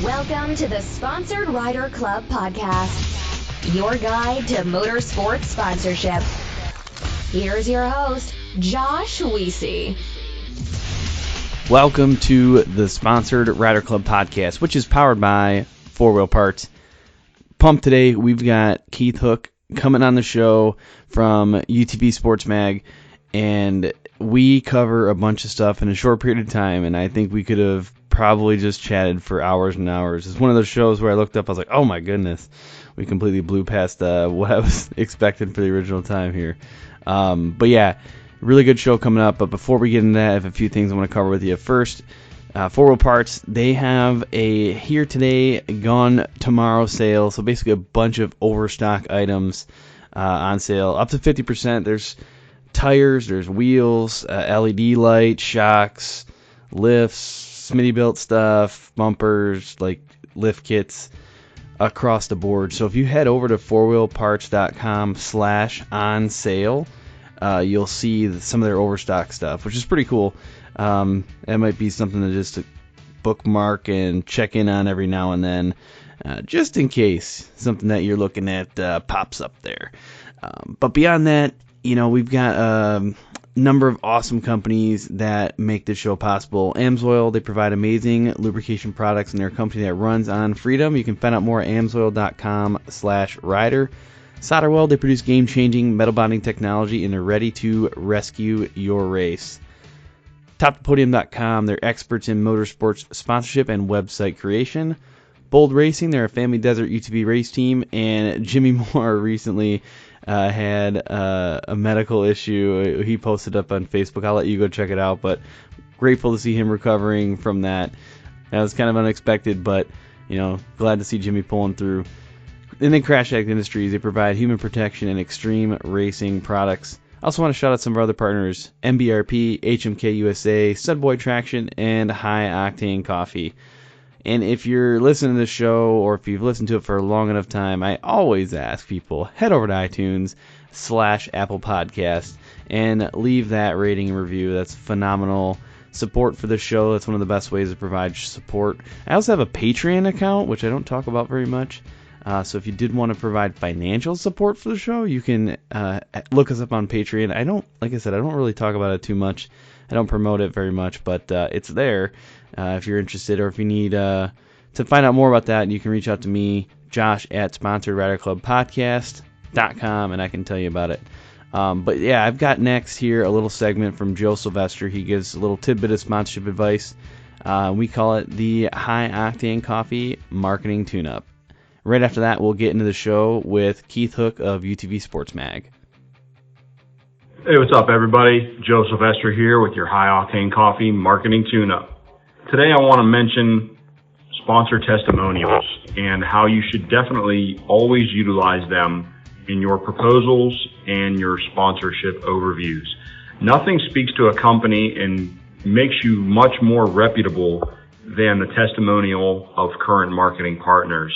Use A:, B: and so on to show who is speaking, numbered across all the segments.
A: Welcome to the Sponsored Rider Club podcast, your guide to motorsports sponsorship. Here's your host, Josh Weesey.
B: Welcome to the Sponsored Rider Club podcast, which is powered by 4-Wheel Parts. Pumped today, we've got Keith Hook coming on the show from UTV Sports Mag, and we cover a bunch of stuff in a short period of time, and I think we could have probably just chatted for hours and hours. It's one of those shows where I looked up, I was like, oh my goodness, we completely blew past what I was expecting for the original time here. But yeah, really good show coming up. But before we get into that, I have a few things I want to cover with you. First, 4-Wheel Parts, they have a here today, gone tomorrow sale. So basically a bunch of overstock items on sale, up to 50%. There's tires, there's wheels, LED lights, shocks, lifts, Smitty built stuff, bumpers, like lift kits across the board. So if you head over to 4wheelparts.com/on sale, you'll see some of their overstock stuff, which is pretty cool. That might be something to just bookmark and check in on every now and then, just in case something that you're looking at pops up there. But beyond that, you know, we've got a number of awesome companies that make this show possible. AMSOIL, they provide amazing lubrication products, and they're a company that runs on freedom. You can find out more at amsoil.com/rider. SolderWeld, they produce game-changing metal bonding technology, and they're ready to rescue your race. TopThePodium.com, they're experts in motorsports sponsorship and website creation. Bold Racing, they're a family desert UTV race team, and Jimmy Moore recently had a medical issue. He posted up on Facebook. I'll let you go check it out, but grateful to see him recovering from that. That was kind of unexpected, but you know, glad to see Jimmy pulling through. And then Crash Act Industries, they provide human protection and extreme racing products. I also want to shout out some of our other partners: MBRP, HMK USA, Studboy Traction, and High Octane Coffee. And if you're listening to this show, or if you've listened to it for a long enough time, I always ask people, head over to iTunes/Apple Podcast and leave that rating and review. That's phenomenal support for the show. That's one of the best ways to provide support. I also have a Patreon account, which I don't talk about very much. So if you did want to provide financial support for the show, you can look us up on Patreon. Like I said, I don't really talk about it too much. I don't promote it very much, but it's there. If you're interested, or if you need to find out more about that, you can reach out to me, Josh, at SponsoredRiderClubPodcast.com, and I can tell you about it. But yeah, I've got next here a little segment from Joe Sylvester. He gives a little tidbit of sponsorship advice. We call it the High Octane Coffee Marketing Tune-Up. Right after that, we'll get into the show with Keith Hook of UTV Sports Mag.
C: Hey, what's up, everybody? Joe Sylvester here with your High Octane Coffee Marketing Tune-Up. Today I want to mention sponsor testimonials and how you should definitely always utilize them in your proposals and your sponsorship overviews. Nothing speaks to a company and makes you much more reputable than the testimonial of current marketing partners.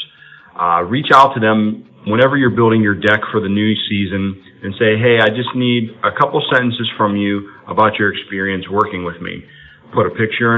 C: Reach out to them whenever you're building your deck for the new season and say, hey, I just need a couple sentences from you about your experience working with me. Put a picture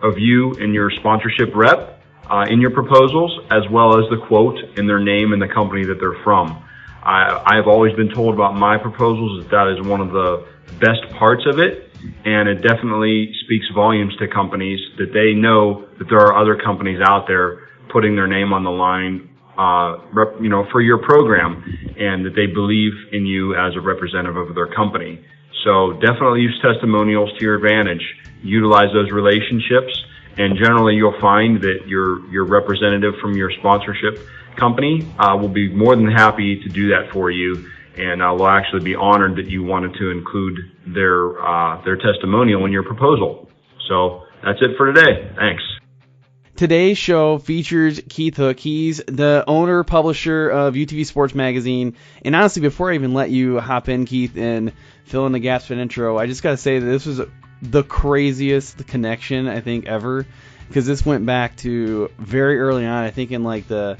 C: of you and your sponsorship rep in your proposals, as well as the quote and their name and the company that they're from. I've always been told about my proposals that is one of the best parts of it, and it definitely speaks volumes to companies that they know that there are other companies out there putting their name on the line for your program, and that they believe in you as a representative of their company. So definitely use testimonials to your advantage. Utilize those relationships, and generally you'll find that your representative from your sponsorship company will be more than happy to do that for you, and will actually be honored that you wanted to include their testimonial in your proposal. So that's it for today. Thanks.
B: Today's show features Keith Hook. He's the owner, publisher of UTV Sports Magazine. And honestly, before I even let you hop in, Keith, and fill in the gaps for an intro, I just got to say that this was the craziest connection, I think, ever. Because this went back to very early on, I think in like the,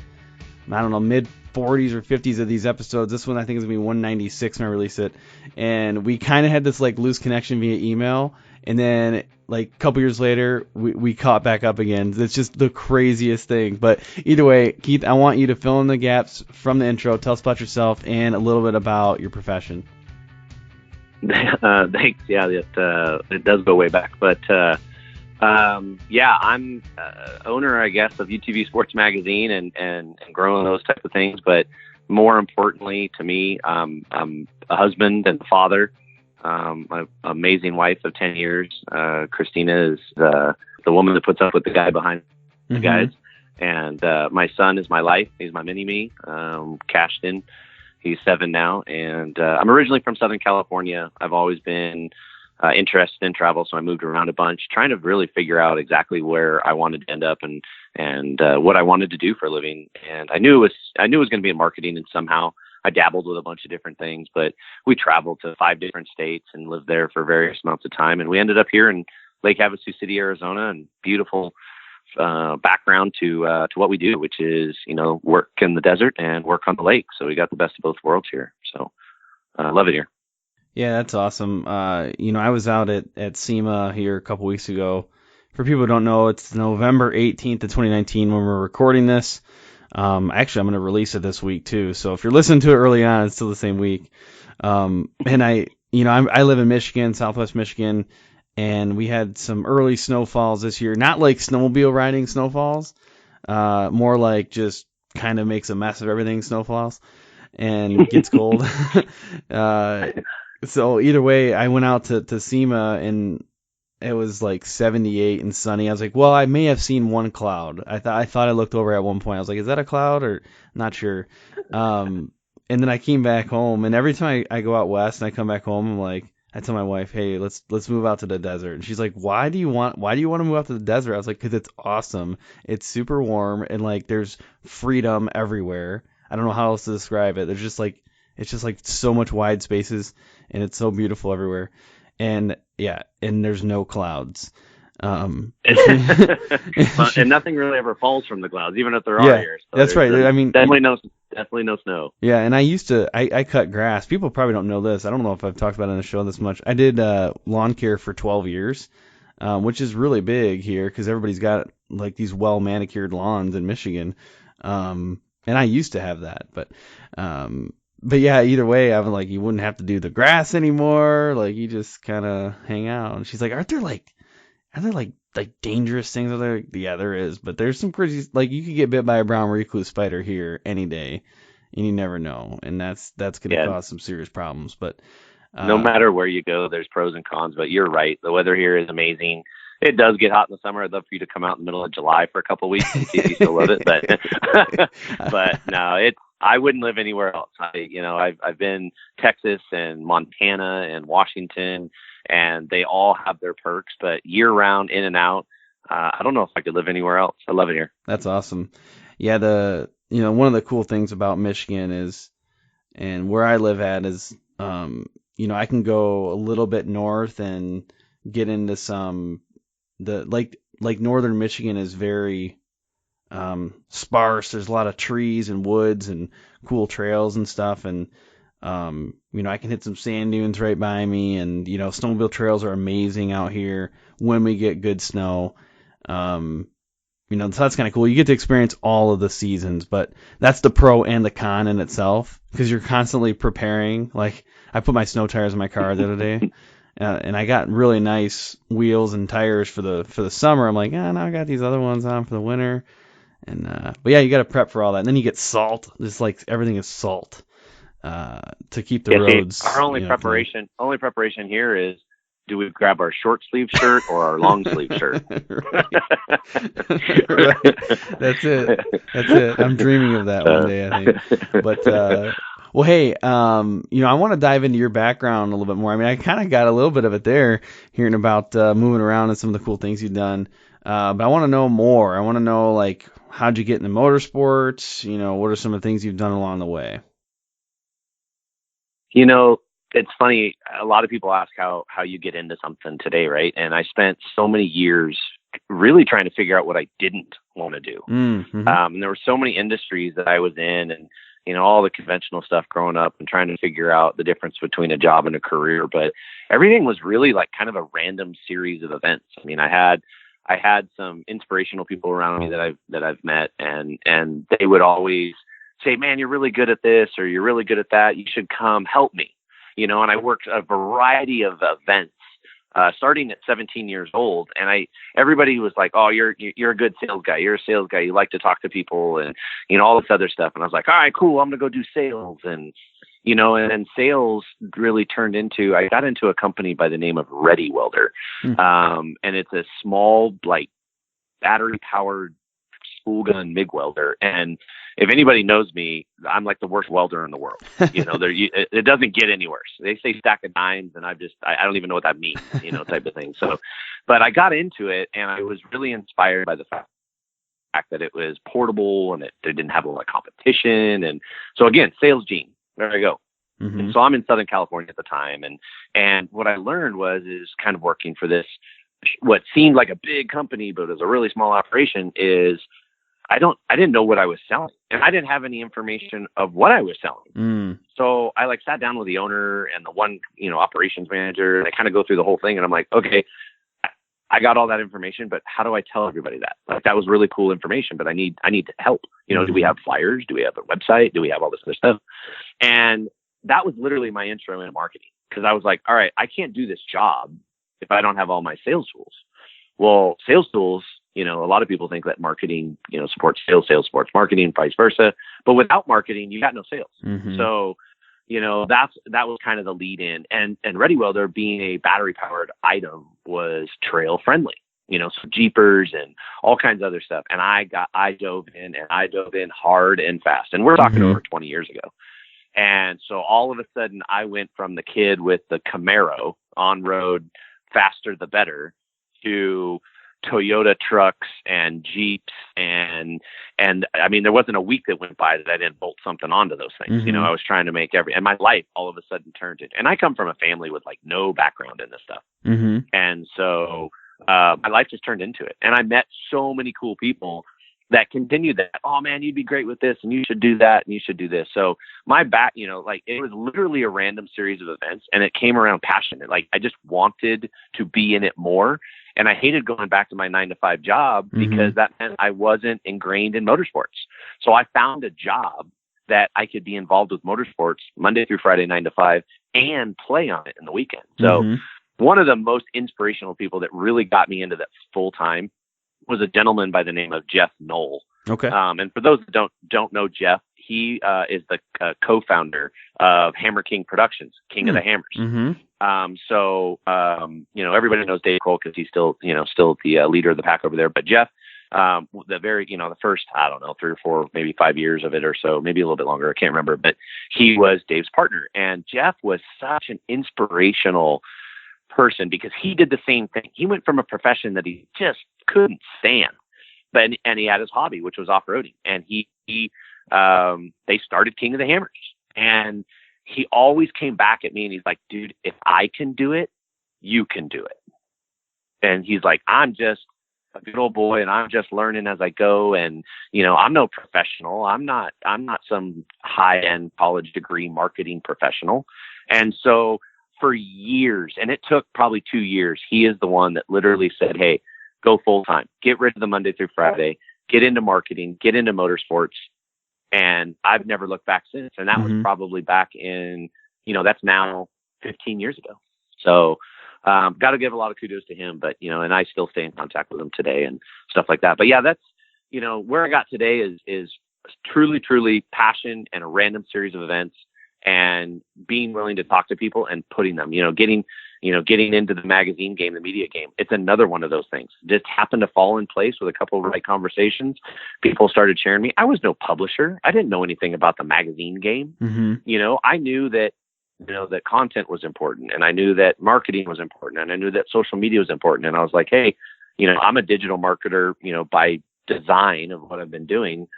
B: mid 40s or 50s of these episodes. This one I think is going to be 196 when I release it. And we kind of had this like loose connection via email. And then like a couple years later, we caught back up again. It's just the craziest thing. But either way, Keith, I want you to fill in the gaps from the intro. Tell us about yourself and a little bit about your profession.
D: Thanks. Yeah, it does go way back. But I'm owner, I guess, of UTV Sports Magazine and growing those type of things. But more importantly to me, I'm a husband and father. My amazing wife of 10 years. Christina is the woman that puts up with the guy behind the guys. And my son is my life. He's my mini-me, Cashton. He's 7 now. And I'm originally from Southern California. I've always been interested in travel, so I moved around a bunch, trying to really figure out exactly where I wanted to end up and what I wanted to do for a living. And I knew it was going to be in marketing, and somehow I dabbled with a bunch of different things, but we traveled to 5 different states and lived there for various amounts of time. And we ended up here in Lake Havasu City, Arizona, and beautiful background to what we do, which is, work in the desert and work on the lake. So we got the best of both worlds here. So I love it here.
B: Yeah, that's awesome. I was out at SEMA here a couple weeks ago. For people who don't know, it's November 18th of 2019 when we're recording this. Actually, I'm going to release it this week too. So if you're listening to it early on, it's still the same week. And I live in Michigan, Southwest Michigan, and we had some early snowfalls this year. Not like snowmobile riding snowfalls, more like just kind of makes a mess of everything snowfalls and gets cold. So either way, I went out to SEMA and it was like 78 and sunny. I was like, well, I may have seen one cloud. I thought I looked over at one point. I was like, is that a cloud or not sure? And then I came back home, and every time I go out west and I come back home, I'm like, I tell my wife, hey, let's move out to the desert. And she's like, why do you want to move out to the desert? I was like, because it's awesome. It's super warm and like there's freedom everywhere. I don't know how else to describe it. It's just like so much wide spaces, and it's so beautiful everywhere. And yeah, and there's no clouds.
D: And nothing really ever falls from the clouds, even if there are here. So
B: that's right. I mean,
D: definitely no snow.
B: Yeah, and I cut grass. People probably don't know this. I don't know if I've talked about it on the show this much. I did lawn care for 12 years, which is really big here because everybody's got like these well manicured lawns in Michigan. And I used to have that, but yeah, either way, I'm like, you wouldn't have to do the grass anymore. Like, you just kind of hang out. And she's like, are there like dangerous things out there? Yeah, there is. But there's some crazy, like, you could get bit by a brown recluse spider here any day, and you never know. And that's going to cause some serious problems. But
D: no matter where you go, there's pros and cons. But you're right. The weather here is amazing. It does get hot in the summer. I'd love for you to come out in the middle of July for a couple of weeks and see if you still love it. But no, I wouldn't live anywhere else. I've been Texas and Montana and Washington, and they all have their perks, but year round, in and out, I don't know if I could live anywhere else. I love it here.
B: That's awesome. Yeah. One of the cool things about Michigan is, and where I live at is, I can go a little bit north and get into some, like northern Michigan is very sparse. There's a lot of trees and woods and cool trails and stuff, and I can hit some sand dunes right by me, and snowmobile trails are amazing out here when we get good snow. So that's kind of cool. You get to experience all of the seasons, but that's the pro and the con in itself, because you're constantly preparing. Like, I put my snow tires in my car the other day. And I got really nice wheels and tires for the summer. I'm like, now I got these other ones on for the winter. And but yeah, you got to prep for all that. And then you get salt. Just like everything is salt to keep the roads.
D: Our only preparation here is, do we grab our short sleeve shirt or our long sleeve shirt?
B: Right. That's it. I'm dreaming of that one day, I think. But well, hey, I want to dive into your background a little bit more. I mean, I kind of got a little bit of it there, hearing about moving around and some of the cool things you've done. But I want to know more. I want to know, like, how'd you get into motorsports? What are some of the things you've done along the way?
D: It's funny. A lot of people ask how you get into something today, right? And I spent so many years really trying to figure out what I didn't want to do. Mm-hmm. And there were so many industries that I was in, all the conventional stuff growing up and trying to figure out the difference between a job and a career. But everything was really like kind of a random series of events. I mean, I had some inspirational people around me that I've met, and they would always say, man, you're really good at this, or you're really good at that. You should come help me, and I worked a variety of events, starting at 17 years old. And everybody was like, oh, you're a good sales guy. You're a sales guy. You like to talk to people and, all this other stuff. And I was like, all right, cool. I'm going to go do sales. And, and then sales really turned into, I got into a company by the name of Ready Welder. And it's a small, like, battery powered spool gun MIG welder. And if anybody knows me, I'm like the worst welder in the world. It doesn't get any worse. They say stack of dimes, and I don't even know what that means, type of thing. So, but I got into it, and I was really inspired by the fact that it was portable and it didn't have a lot of competition. And so again, sales gene, there I go. Mm-hmm. And so I'm in Southern California at the time. And what I learned is kind of working for this, what seemed like a big company, but it was a really small operation, is I didn't know what I was selling, and I didn't have any information of what I was selling. So I sat down with the owner and the one, operations manager, and I kind of go through the whole thing. And I'm like, okay, I got all that information, but how do I tell everybody that? Like, that was really cool information, but I need help. Do we have flyers? Do we have a website? Do we have all this other stuff? And that was literally my intro into marketing, because I was like, all right, I can't do this job if I don't have all my sales tools. Well, sales tools, a lot of people think that marketing, supports sales supports marketing, vice versa. But without marketing, you got no sales. Mm-hmm. So, that was kind of the lead in. And Ready Welder, being a battery powered item, was trail friendly, so Jeepers and all kinds of other stuff. And I dove in hard and fast. And we're talking over 20 years ago. And so all of a sudden I went from the kid with the Camaro on road, faster the better, to Toyota trucks and Jeeps. And I mean, there wasn't a week that went by that I didn't bolt something onto those things. Mm-hmm. I was trying to make and my life all of a sudden turned it. And I come from a family with like no background in this stuff. Mm-hmm. And so, my life just turned into it. And I met so many cool people that continued that. Oh man, you'd be great with this, and you should do that, and you should do this. So my it was literally a random series of events, and it came around passion. I just wanted to be in it more. And I hated going back to my 9-to-5 job, because that meant I wasn't ingrained in motorsports. So I found a job that I could be involved with motorsports Monday through Friday, 9-to-5, and play on it in the weekend. So one of the most inspirational people that really got me into that full time was a gentleman by the name of Jeff Knoll. Okay. And for those that don't know Jeff, he is the co-founder of Hammer King Productions, King of the Hammers. Mm-hmm. Everybody knows Dave Cole because he's still the leader of the pack over there. But Jeff, the first, 3 or 4, maybe 5 years of it or so, maybe a little bit longer, I can't remember, but he was Dave's partner. And Jeff was such an inspirational person, because he did the same thing. He went from a profession that he just couldn't stand, and he had his hobby, which was off-roading. And they started King of the Hammers, and he always came back at me and he's like, dude, if I can do it, you can do it. And he's like, I'm just a good old boy, and I'm just learning as I go. And, I'm no professional. I'm not some high-end college degree marketing professional. And so for years, and it took probably 2 years, he is the one that literally said, hey, go full time, get rid of the Monday through Friday, get into marketing, get into motorsports. And I've never looked back since. And that was probably back in, that's now 15 years ago. So, got to give a lot of kudos to him, but, and I still stay in contact with him today and stuff like that. But yeah, that's, where I got today is truly, truly passion and a random series of events, and being willing to talk to people and putting them, getting into the magazine game, the media game. It's another one of those things. Just happened to fall in place with a couple of right conversations. People started sharing me. I was no publisher. I didn't know anything about the magazine game. Mm-hmm. I knew that, that content was important, and I knew that marketing was important, and I knew that social media was important. And I was like, hey, I'm a digital marketer, by design of what I've been doing,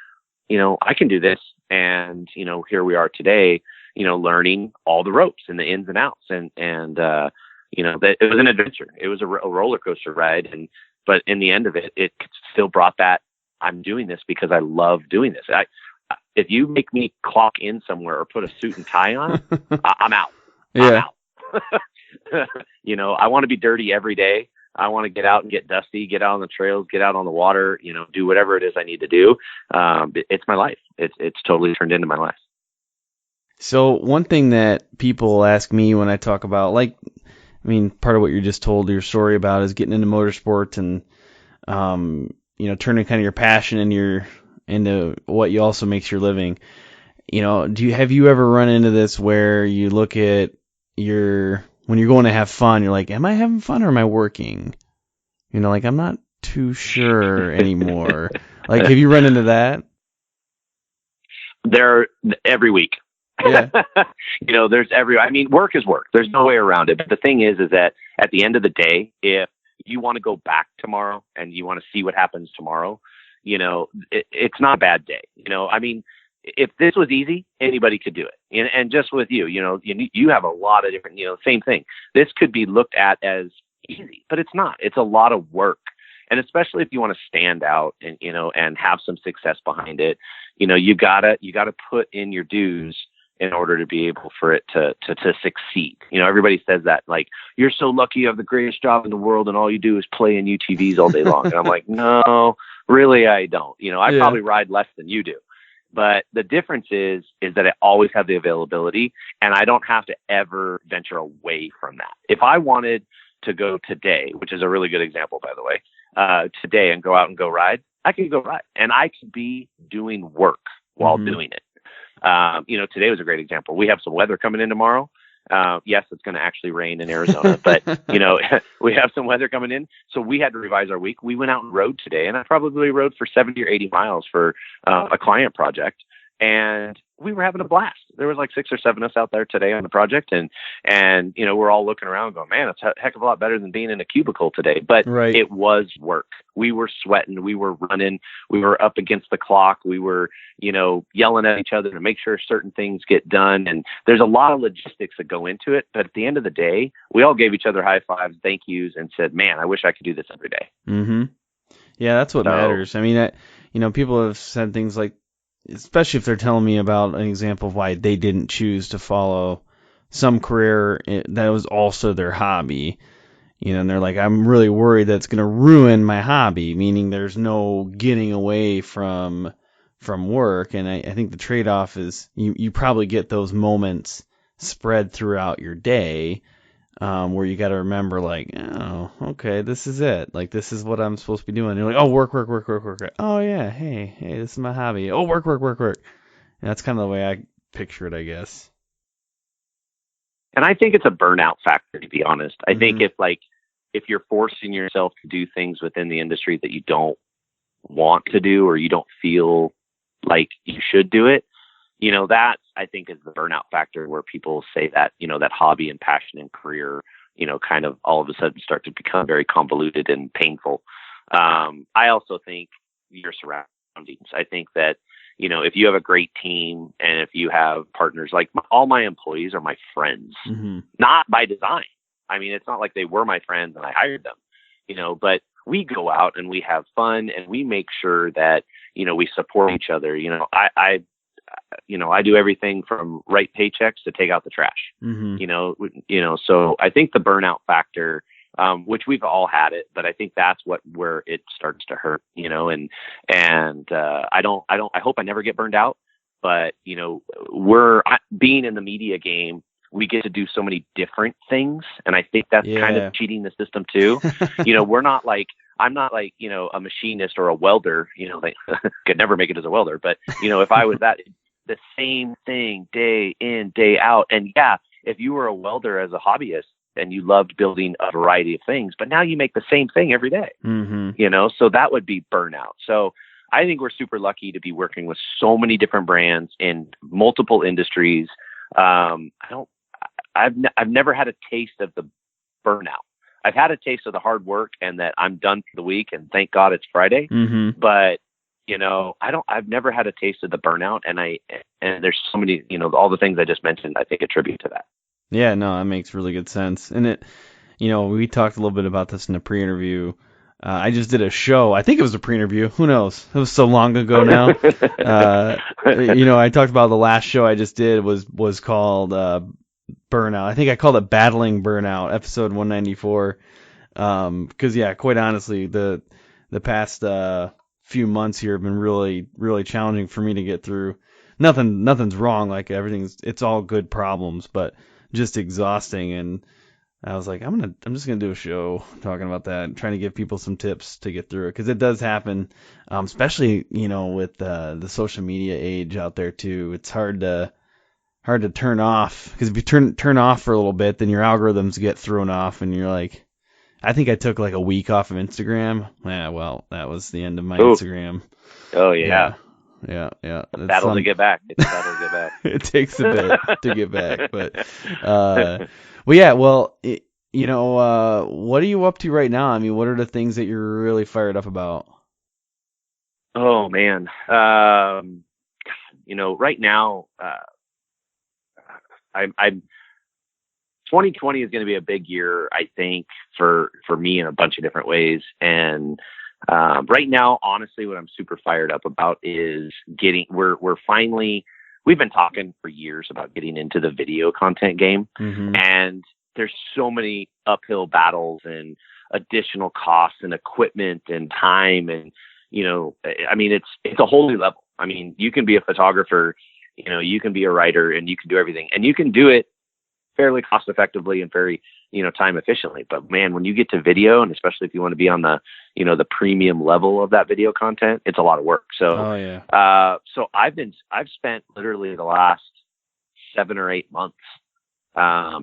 D: I can do this. And, here we are today, learning all the ropes and the ins and outs. And that it was an adventure. It was a roller coaster ride. But in the end of it, it still brought that I'm doing this because I love doing this. if you make me clock in somewhere or put a suit and tie on, I'm out.
B: Yeah.
D: I'm out. I want to be dirty every day. I want to get out and get dusty, get out on the trails, get out on the water, do whatever it is I need to do. It's my life. It's totally turned into my life.
B: So one thing that people ask me when I talk about, part of what you just told your story about is getting into motorsports and, turning kind of your passion into what you also makes your living. Have you ever run into this where you look at when you're going to have fun, you're like, am I having fun or am I working? I'm not too sure anymore. Have you run into that?
D: Every week.
B: Yeah.
D: Work is work. There's no way around it. But the thing is that at the end of the day, if you want to go back tomorrow and you want to see what happens tomorrow, it's not a bad day. If this was easy, anybody could do it. And just with you have a lot of different, same thing. This could be looked at as easy, but it's not. It's a lot of work. And especially if you want to stand out and have some success behind it, you gotta put in your dues in order to be able for it to succeed. Everybody says that, you're so lucky you have the greatest job in the world and all you do is play in UTVs all day long. And I'm like, no, really, I don't. I probably ride less than you do. But the difference is that I always have the availability and I don't have to ever venture away from that. If I wanted to go today, which is a really good example, by the way, today and go out and go ride, I could go ride and I could be doing work while doing it. Today was a great example. We have some weather coming in tomorrow. Yes, it's going to actually rain in Arizona, but we have some weather coming in. So we had to revise our week. We went out and rode today and I probably rode for 70 or 80 miles for a client project. And we were having a blast. There was 6 or 7 of us out there today on the project. And we're all looking around going, man, it's a heck of a lot better than being in a cubicle today. But
B: right.
D: It was work. We were sweating. We were running. We were up against the clock. We were, yelling at each other to make sure certain things get done. And there's a lot of logistics that go into it. But at the end of the day, we all gave each other high fives, thank yous, and said, man, I wish I could do this every day.
B: Mm-hmm. Yeah, that's what matters. People have said things like, especially if they're telling me about an example of why they didn't choose to follow some career that was also their hobby, and they're like, I'm really worried that's going to ruin my hobby, meaning there's no getting away from work. And I think the trade-off is you probably get those moments spread throughout your day, where you got to remember, oh, okay, this is it. This is what I'm supposed to be doing. You're like, oh, work. Oh, yeah, hey, this is my hobby. Oh, work. And that's kind of the way I picture it, I guess.
D: And I think it's a burnout factor, to be honest. I think if you're forcing yourself to do things within the industry that you don't want to do or you don't feel like you should do it, that I think is the burnout factor where people say that, that hobby and passion and career, kind of all of a sudden start to become very convoluted and painful. I also think your surroundings. I think that, if you have a great team and if you have partners, all my employees are my friends, not by design. It's not like they were my friends and I hired them, but we go out and we have fun and we make sure that, we support each other. I do everything from write paychecks to take out the trash, so I think the burnout factor, which we've all had it, but I think that's where it starts to hurt, and I hope I never get burned out, but, being in the media game, we get to do so many different things. And I think that's kind of cheating the system too. I'm not a machinist or a welder, could never make it as a welder, but if I was that, the same thing day in, day out. And if you were a welder as a hobbyist and you loved building a variety of things, but now you make the same thing every day, so that would be burnout. So I think we're super lucky to be working with so many different brands in multiple industries. I've never had a taste of the burnout. I've had a taste of the hard work and that I'm done for the week and thank God it's Friday. But I've never had a taste of the burnout, and there's so many, all the things I just mentioned, I think attribute to that.
B: Yeah, no, that makes really good sense. And it, we talked a little bit about this in the pre-interview. I just did a show. I think it was a pre-interview. Who knows? It was so long ago now. I talked about the last show I just did was called Burnout. I think I called it Battling Burnout, episode 194. Because quite honestly, the past few months here have been really, really challenging for me to get through. Nothing's wrong. Like it's all good problems, but just exhausting. And I was like, I'm just gonna do a show talking about that and trying to give people some tips to get through it, because it does happen, especially with the social media age out there too. It's hard to turn off, because if you turn off for a little bit, then your algorithms get thrown off, and you're like, I think I took like a week off of Instagram. Yeah, well, that was the end of my Instagram.
D: Oh yeah.
B: Yeah.
D: It's battle to get back. It's a battle to get back.
B: It takes a bit to get back, but well, yeah. Well, what are you up to right now? I mean, what are the things that you're really fired up about?
D: Oh man, right now, I'm 2020 is going to be a big year, I think, for me in a bunch of different ways. And right now, honestly, what I'm super fired up about is we're finally, we've been talking for years about getting into the video content game.
B: Mm-hmm.
D: And there's so many uphill battles and additional costs and equipment and time. And, I mean, it's a whole new level. I mean, you can be a photographer, you can be a writer, and you can do everything, and you can do it fairly cost effectively and very, time efficiently. But man, when you get to video, and especially if you want to be on the, the premium level of that video content, it's a lot of work. So, so I've spent literally the last 7 or 8 months,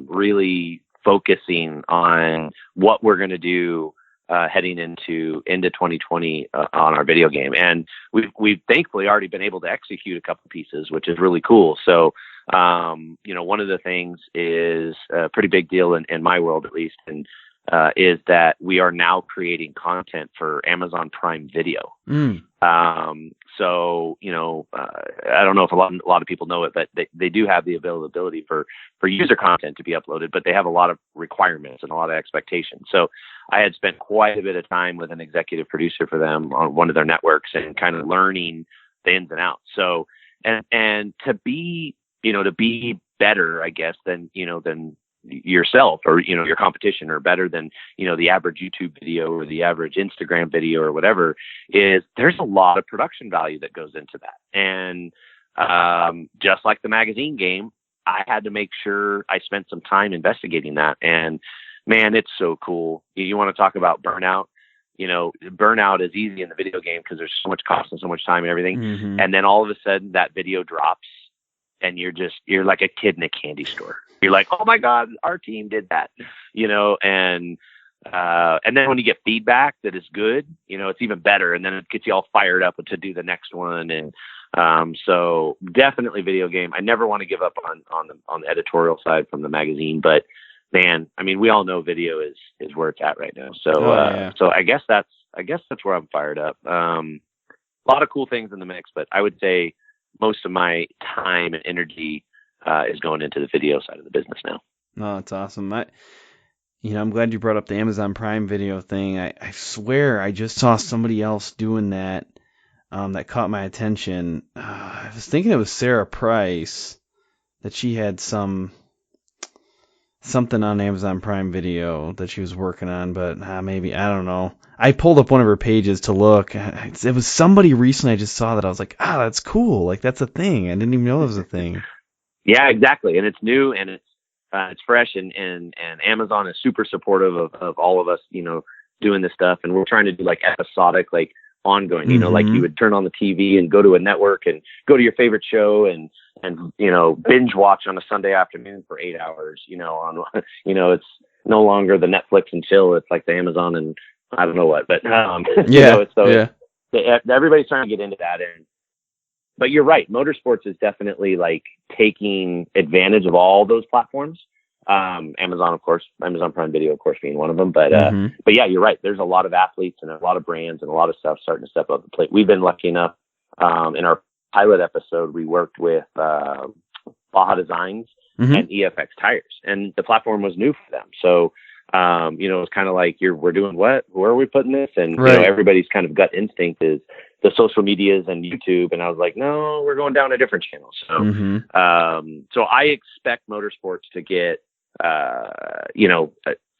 D: really focusing on what we're going to do, heading into 2020 on our video game. And we've thankfully already been able to execute a couple pieces, which is really cool. So, one of the things is a pretty big deal in my world, at least, and is that we are now creating content for Amazon Prime Video. So, I don't know if a lot of people know it, but they do have the availability for user content to be uploaded, but they have a lot of requirements and a lot of expectations. So I had spent quite a bit of time with an executive producer for them on one of their networks and kind of learning the ins and outs. So, and to be better, I guess, than yourself or, your competition, or better than, the average YouTube video or the average Instagram video or whatever, is there's a lot of production value that goes into that. And just like the magazine game, I had to make sure I spent some time investigating that. And man, it's so cool. You want to talk about burnout? Burnout is easy in the video game because there's so much cost and so much time and everything.
B: Mm-hmm.
D: And then all of a sudden that video drops and you're like a kid in a candy store. You're like, oh my God, our team did that, and then when you get feedback that is good, it's even better. And then it gets you all fired up to do the next one. And, so definitely video game. I never want to give up on the editorial side from the magazine, but man, I mean, we all know video is where it's at right now. So, so I guess that's where I'm fired up. A lot of cool things in the mix, but I would say most of my time and energy is going into the video side of the business now.
B: Oh, that's awesome. I'm glad you brought up the Amazon Prime Video thing. I swear I just saw somebody else doing that that caught my attention. I was thinking it was Sarah Price, that she had something on Amazon Prime Video that she was working on, but maybe, I don't know. I pulled up one of her pages to look. It was somebody recently I just saw that I was like, that's cool. Like, that's a thing. I didn't even know it was a thing.
D: Yeah, exactly. And it's new and it's fresh, and Amazon is super supportive of all of us, doing this stuff. And we're trying to do like episodic, like ongoing, like you would turn on the TV and go to a network and go to your favorite show and binge watch on a Sunday afternoon for 8 hours, it's no longer the Netflix and chill. It's like the Amazon and I don't know what, but, everybody's trying to get into that. But you're right. Motorsports is definitely like taking advantage of all those platforms. Amazon, of course, Amazon Prime Video, of course, being one of them. But yeah, you're right. There's a lot of athletes and a lot of brands and a lot of stuff starting to step up the plate. We've been lucky enough, in our pilot episode, we worked with, Baja Designs and EFX tires, and the platform was new for them. So, It's kind of like we're doing what? Where are we putting this? And
B: right.
D: Everybody's kind of gut instinct is the social medias and YouTube. And I was like, no, we're going down a different channel. So, so I expect motorsports to get,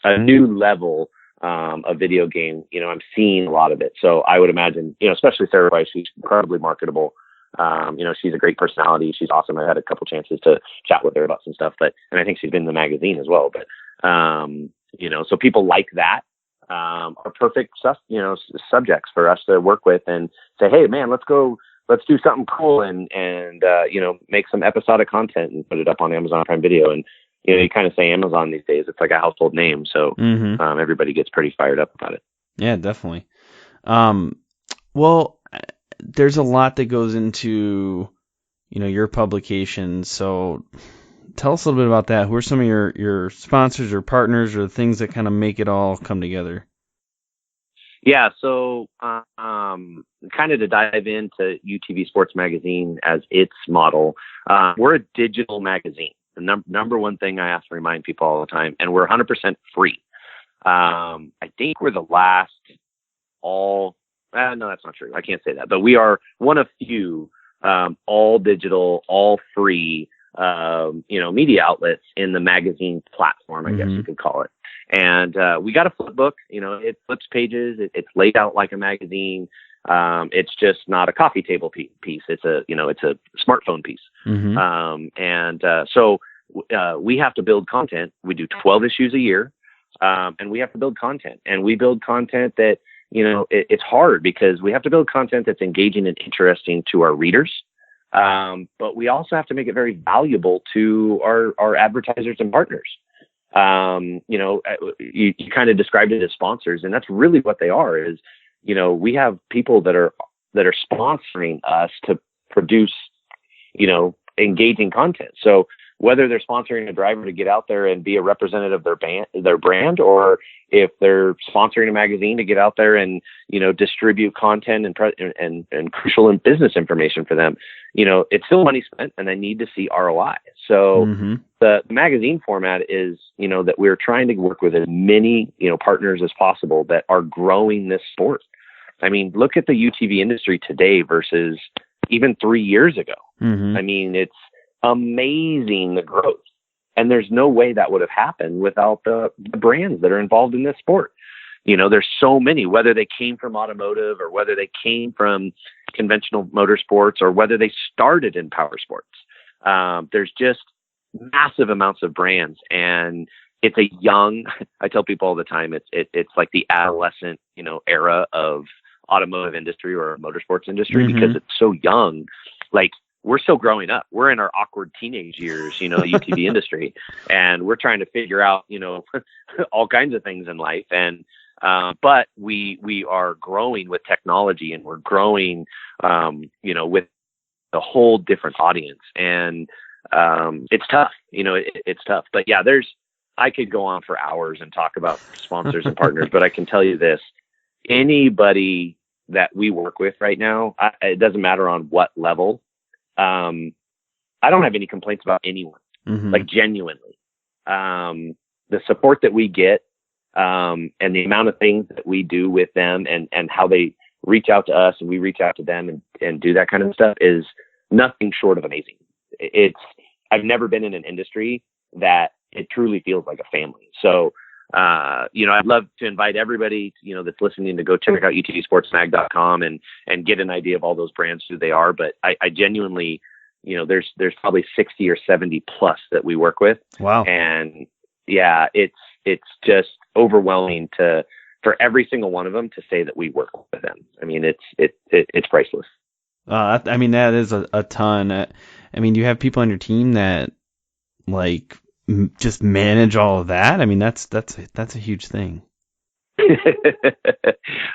D: a new level of video game. I'm seeing a lot of it. So I would imagine, especially Sarah Weiss, who's incredibly marketable. She's a great personality. She's awesome. I had a couple chances to chat with her about some stuff, and I think she's been in the magazine as well. But, so people like that, are perfect subjects for us to work with and say, hey man, let's do something cool and make some episodic content and put it up on Amazon Prime Video. And, you kind of say Amazon these days, it's like a household name. So, everybody gets pretty fired up about it.
B: Yeah, definitely. Well, there's a lot that goes into, your publication. So tell us a little bit about that. Who are some of your sponsors or partners or things that kind of make it all come together?
D: Yeah. So, kind of to dive into UTV Sports Magazine as its model, we're a digital magazine. The number one thing I have to remind people all the time, and we're 100% free. I think we're the last no, that's not true. I can't say that, but we are one of few, all digital, all free, media outlets in the magazine platform, I guess you could call it. And, we got a flip book, it flips pages. It's laid out like a magazine. It's just not a coffee table piece. It's a smartphone piece. So we have to build content. We do 12 issues a year. And we have to build content, and we build content that, it's hard because we have to build content that's engaging and interesting to our readers. But we also have to make it very valuable to our advertisers and partners. You kind of described it as sponsors, and that's really what they are is, we have people that are sponsoring us to produce, engaging content. So whether they're sponsoring a driver to get out there and be a representative of their brand, or if they're sponsoring a magazine to get out there and, distribute content and crucial and business information for them, it's still money spent and they need to see ROI. So the magazine format is, that we're trying to work with as many, partners as possible that are growing this sport. I mean, look at the UTV industry today versus even 3 years ago. I mean, it's amazing, the growth. And there's no way that would have happened without the brands that are involved in this sport. There's so many, whether they came from automotive or whether they came from conventional motorsports or whether they started in power sports. There's just massive amounts of brands, and it's a young, I tell people all the time, it's like the adolescent, era of automotive industry or motorsports industry because it's so young. Like, we're still growing up. We're in our awkward teenage years, UTV industry, and we're trying to figure out, all kinds of things in life. And, but we are growing with technology, and we're growing, with a whole different audience. And, it's tough, it's tough, but yeah, I could go on for hours and talk about sponsors and partners, but I can tell you this, anybody that we work with right now, it doesn't matter on what level. I don't have any complaints about anyone, like genuinely. The support that we get, and the amount of things that we do with them and how they reach out to us and we reach out to them and do that kind of stuff is nothing short of amazing. I've never been in an industry that it truly feels like a family. So, I'd love to invite everybody, that's listening to go check out utvsportsmag.com and get an idea of all those brands, who they are. But I genuinely, there's probably 60 or 70 plus that we work with. Wow. And yeah, it's just overwhelming for every single one of them to say that we work with them. I mean, it's priceless.
B: I mean, that is a ton. I mean, do you have people on your team that just manage all of that? I mean, that's a huge thing.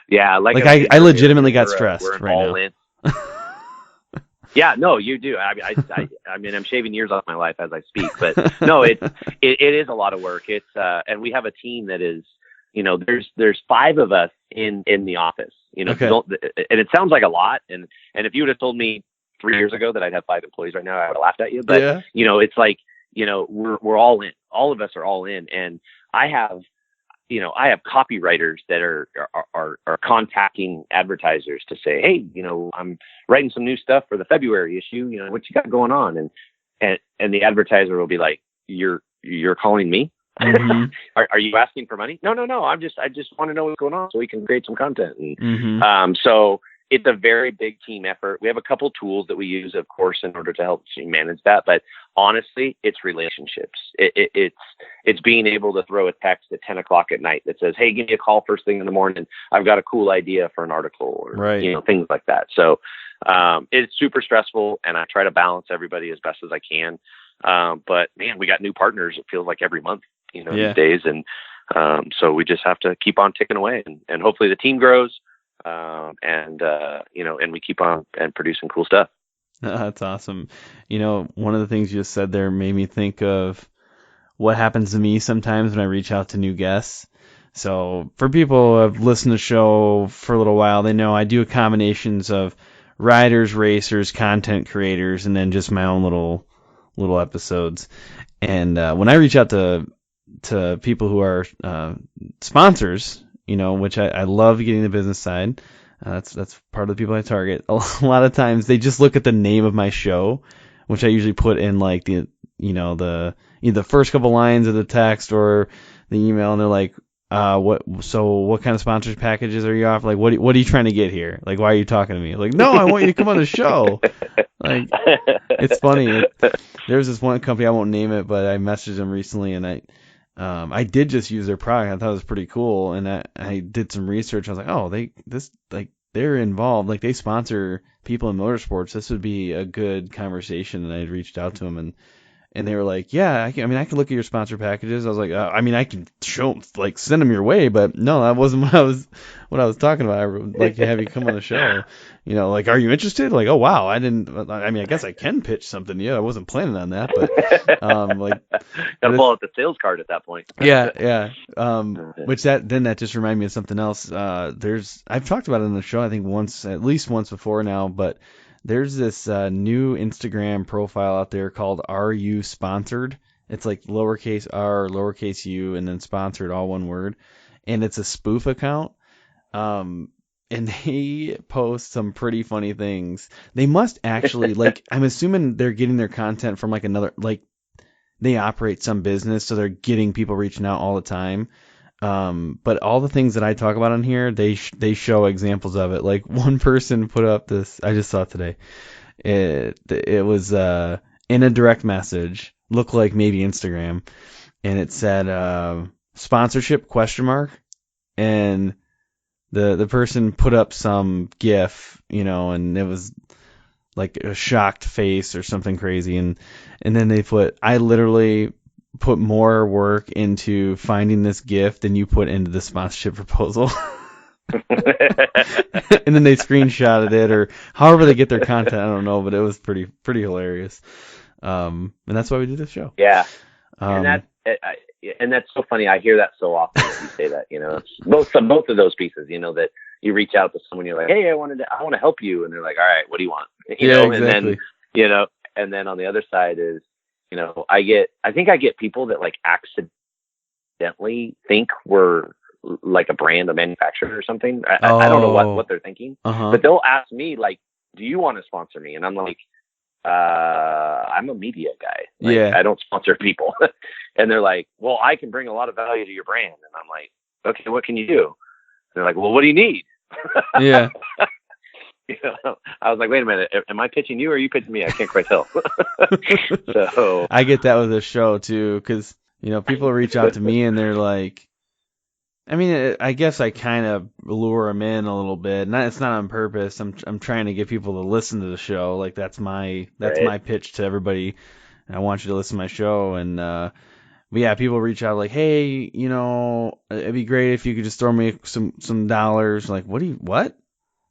D: Yeah,
B: I legitimately got stressed
D: we're
B: right
D: all
B: now.
D: In. Yeah, no, you do. I mean, I'm shaving years off my life as I speak, but no, it is a lot of work. It's and we have a team that is, there's 5 of us in the office.
B: Okay.
D: And it sounds like a lot. And if you would have told me 3 years ago that I'd have 5 employees right now, I would have laughed at you. But
B: yeah.
D: It's like, we're all in. All of us are all in, and I I have copywriters that are contacting advertisers to say, hey, I'm writing some new stuff for the February issue. What you got going on? And the advertiser will be like, you're calling me?
B: Mm-hmm.
D: Are you asking for money? No. I just want to know what's going on so we can create some content. And,
B: Mm-hmm.
D: so it's a very big team effort. We have a couple tools that we use, of course, in order to help manage that. But honestly, it's relationships. It's being able to throw a text at 10 o'clock at night that says, hey, give me a call first thing in the morning. I've got a cool idea for an article, or,
B: right.
D: Things like that. So it's super stressful, and I try to balance everybody as best as I can. But man, we got new partners. It feels like every month, these days. And so we just have to keep on ticking away, and hopefully the team grows. And we keep on and producing cool stuff.
B: That's awesome. One of the things you just said there made me think of what happens to me sometimes when I reach out to new guests. So for people who have listened to the show for a little while, they know I do combinations of riders, racers, content creators, and then just my own little episodes. And when I reach out to people who are sponsors, which I love getting the business side. That's part of the people I target. A lot of times they just look at the name of my show, which I usually put in like the either the first couple lines of the text or the email, and they're like, what kind of sponsors packages are you offering? Like, what are you trying to get here? Like, why are you talking to me? Like, no, I want you to come on the show. Like, it's funny. There's this one company, I won't name it, but I messaged them recently, and I did just use their product. I thought it was pretty cool, and I did some research. I was like, oh, they're involved. Like, they sponsor people in motorsports. This would be a good conversation. And I reached out to them, and they were like, yeah, I can look at your sponsor packages. I was like, I can send them your way, but no, that wasn't what I was talking about. I would like to have you come on the show. Like, are you interested? Like, oh wow, I guess I can pitch something. Yeah, I wasn't planning on that, but
D: gotta pull out the sales card at that point.
B: Yeah. Which that just reminded me of something else. I've talked about it on the show, I think at least once before now, but there's this new Instagram profile out there called Are You Sponsored? It's like lowercase r, lowercase u, and then sponsored, all one word. And it's a spoof account. And they post some pretty funny things. They must actually, I'm assuming they're getting their content from they operate some business, so they're getting people reaching out all the time. But all the things that I talk about on here, they show examples of it. Like, one person put up this, I just saw it today. It was in a direct message, looked like maybe Instagram, and it said sponsorship ? And the person put up some GIF, and it was like a shocked face or something crazy, and then they put, I literally put more work into finding this GIF than you put into the sponsorship proposal. And then they screenshotted it, or however they get their content, I don't know, but it was pretty hilarious. And that's why we do this show.
D: Yeah. And that's so funny. I hear that so often when you say that, it's both of those pieces, that you reach out to someone, you're like, hey, I want to help you. And they're like, all right, what do you want?
B: Exactly.
D: And then, and then on the other side is, I think I get people that like accidentally think we're like a brand, a manufacturer or something. I don't know what they're thinking, but they'll ask me like, do you want to sponsor me? And I'm like, I'm a media guy. I don't sponsor people. And they're like, well, I can bring a lot of value to your brand. And I'm like, okay, what can you do? And they're like, well, what do you need?
B: Yeah.
D: I was like, wait a minute, am I pitching you or are you pitching me? I can't quite tell. So
B: I get that with this show too, because people reach out to me and they're like, I guess I kind of lure them in a little bit. It's not on purpose. I'm trying to get people to listen to the show. Like, that's my pitch to everybody. I want you to listen to my show. And but yeah, people reach out like, hey, it'd be great if you could just throw me some dollars. Like, what?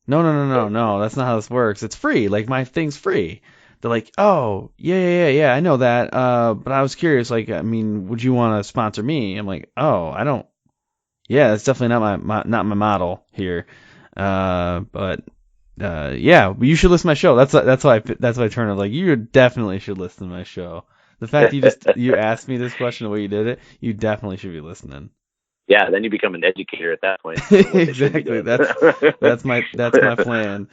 B: No, that's not how this works. It's free. Like, my thing's free. They're like, oh, yeah, I know that. But I was curious, like, would you want to sponsor me? I'm like, oh, I don't. Yeah, that's definitely not my model here. But yeah, you should listen to my show. That's why I turn it, like, you definitely should listen to my show. The fact you asked me this question the way you did it, you definitely should be listening.
D: Yeah, then you become an educator at that point.
B: Exactly. That's my plan.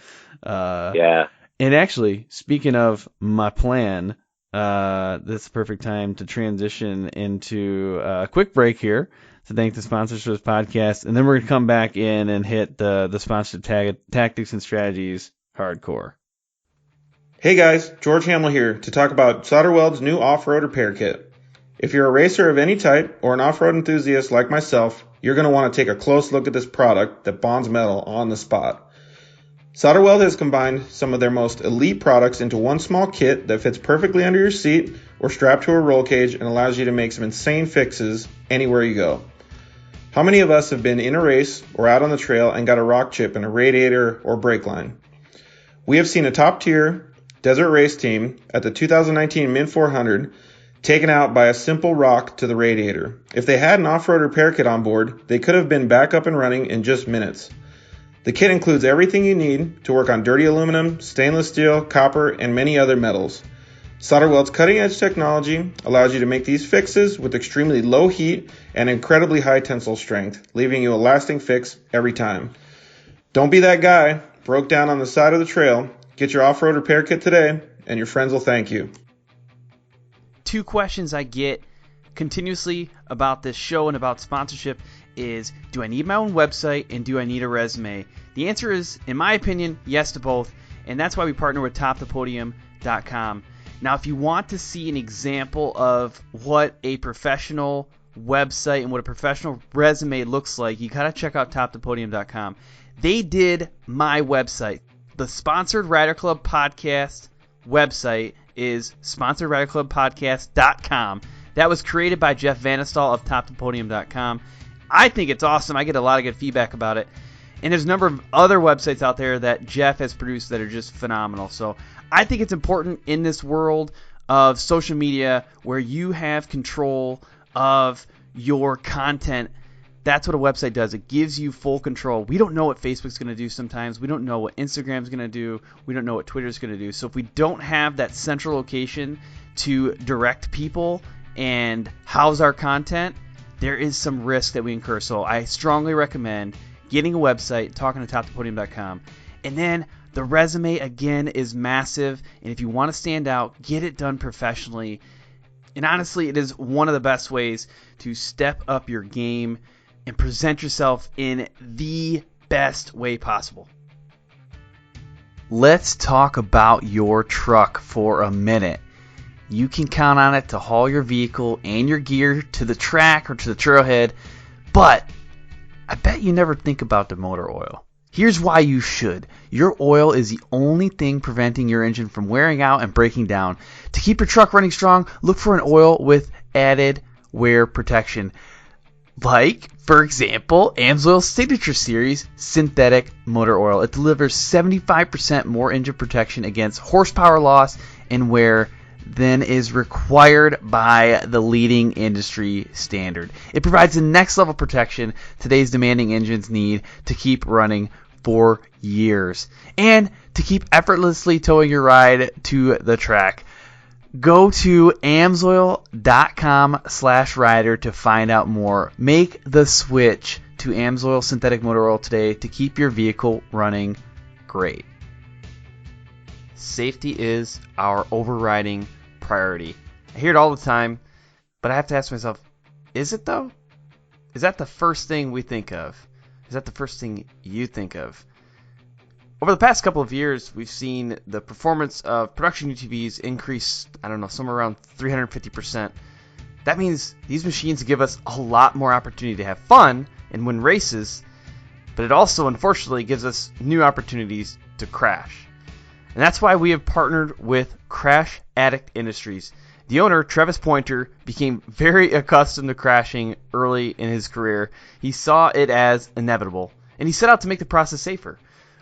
D: Yeah.
B: And actually, speaking of my plan, this is the perfect time to transition into a quick break here to thank the sponsors for this podcast, and then we're going to come back in and hit the sponsored tactics and strategies hardcore.
E: Hey guys, George Hamill here to talk about SolderWeld's new off-road repair kit. If you're a racer of any type or an off-road enthusiast like myself, you're going to want to take a close look at this product that bonds metal on the spot. SolderWeld has combined some of their most elite products into one small kit that fits perfectly under your seat or strapped to a roll cage and allows you to make some insane fixes anywhere you go. How many of us have been in a race or out on the trail and got a rock chip in a radiator or brake line? We have seen a top-tier desert race team at the 2019 Min 400 taken out by a simple rock to the radiator. If they had an off-road repair kit on board, they could have been back up and running in just minutes. The kit includes everything you need to work on dirty aluminum, stainless steel, copper, and many other metals. SolderWeld's cutting-edge technology allows you to make these fixes with extremely low heat and incredibly high tensile strength, leaving you a lasting fix every time. Don't be that guy broke down on the side of the trail. Get your off-road repair kit today, and your friends will thank you.
B: 2 questions I get continuously about this show and about sponsorship is, do I need my own website and do I need a resume? The answer is, in my opinion, yes to both, and that's why we partner with TopThePodium.com. Now, if you want to see an example of what a professional website and what a professional resume looks like, you gotta check out TopThePodium.com. They did my website. The Sponsored Rider Club podcast website is sponsoredriderclubpodcast.com. That was created by Jeff Vanistall of TopThePodium.com. I think it's awesome. I get a lot of good feedback about it. And there's a number of other websites out there that Jeff has produced that are just phenomenal. So I think it's important in this world of social media where you have control of your content. That's what a website does. It gives you full control. We don't know what Facebook's going to do sometimes. We don't know what Instagram's going to do. We don't know what Twitter's going to do. So if we don't have that central location to direct people and house our content, there is some risk that we incur. So I strongly recommend getting a website, talking to TopThePodium.com. And then the resume, again, is massive. And if you want to stand out, get it done professionally. And honestly, it is one of the best ways to step up your game and present yourself in the best way possible. Let's talk about your truck for a minute. You can count on it to haul your vehicle and your gear to the track or to the trailhead, but I bet you never think about the motor oil. Here's why you should. Your oil is the only thing preventing your engine from wearing out and breaking down. To keep your truck running strong, look for an oil with added wear protection. Like, for example, AMSOIL Signature Series Synthetic Motor Oil. It delivers 75% more engine protection against horsepower loss and wear than is required by the leading industry standard. It provides the next level protection today's demanding engines need to keep running for years and to keep effortlessly towing your ride to the track. Go to AMSOIL.com/rider to find out more. Make the switch to AMSOIL Synthetic Motor Oil today to keep your vehicle running great. Safety is our overriding priority. I hear it all the time, but I have to ask myself, is it though? Is that the first thing we think of? Is that the first thing you think of? Over the past couple of years, we've seen the performance of production UTVs increase, somewhere around 350%. That means these machines give us a lot more opportunity to have fun and win races, but it also, unfortunately, gives us new opportunities to crash. And that's why we have partnered with Crash Addict Industries. The owner, Travis Pointer, became very accustomed to crashing early in his career. He saw it as inevitable, and he set out to make the process safer.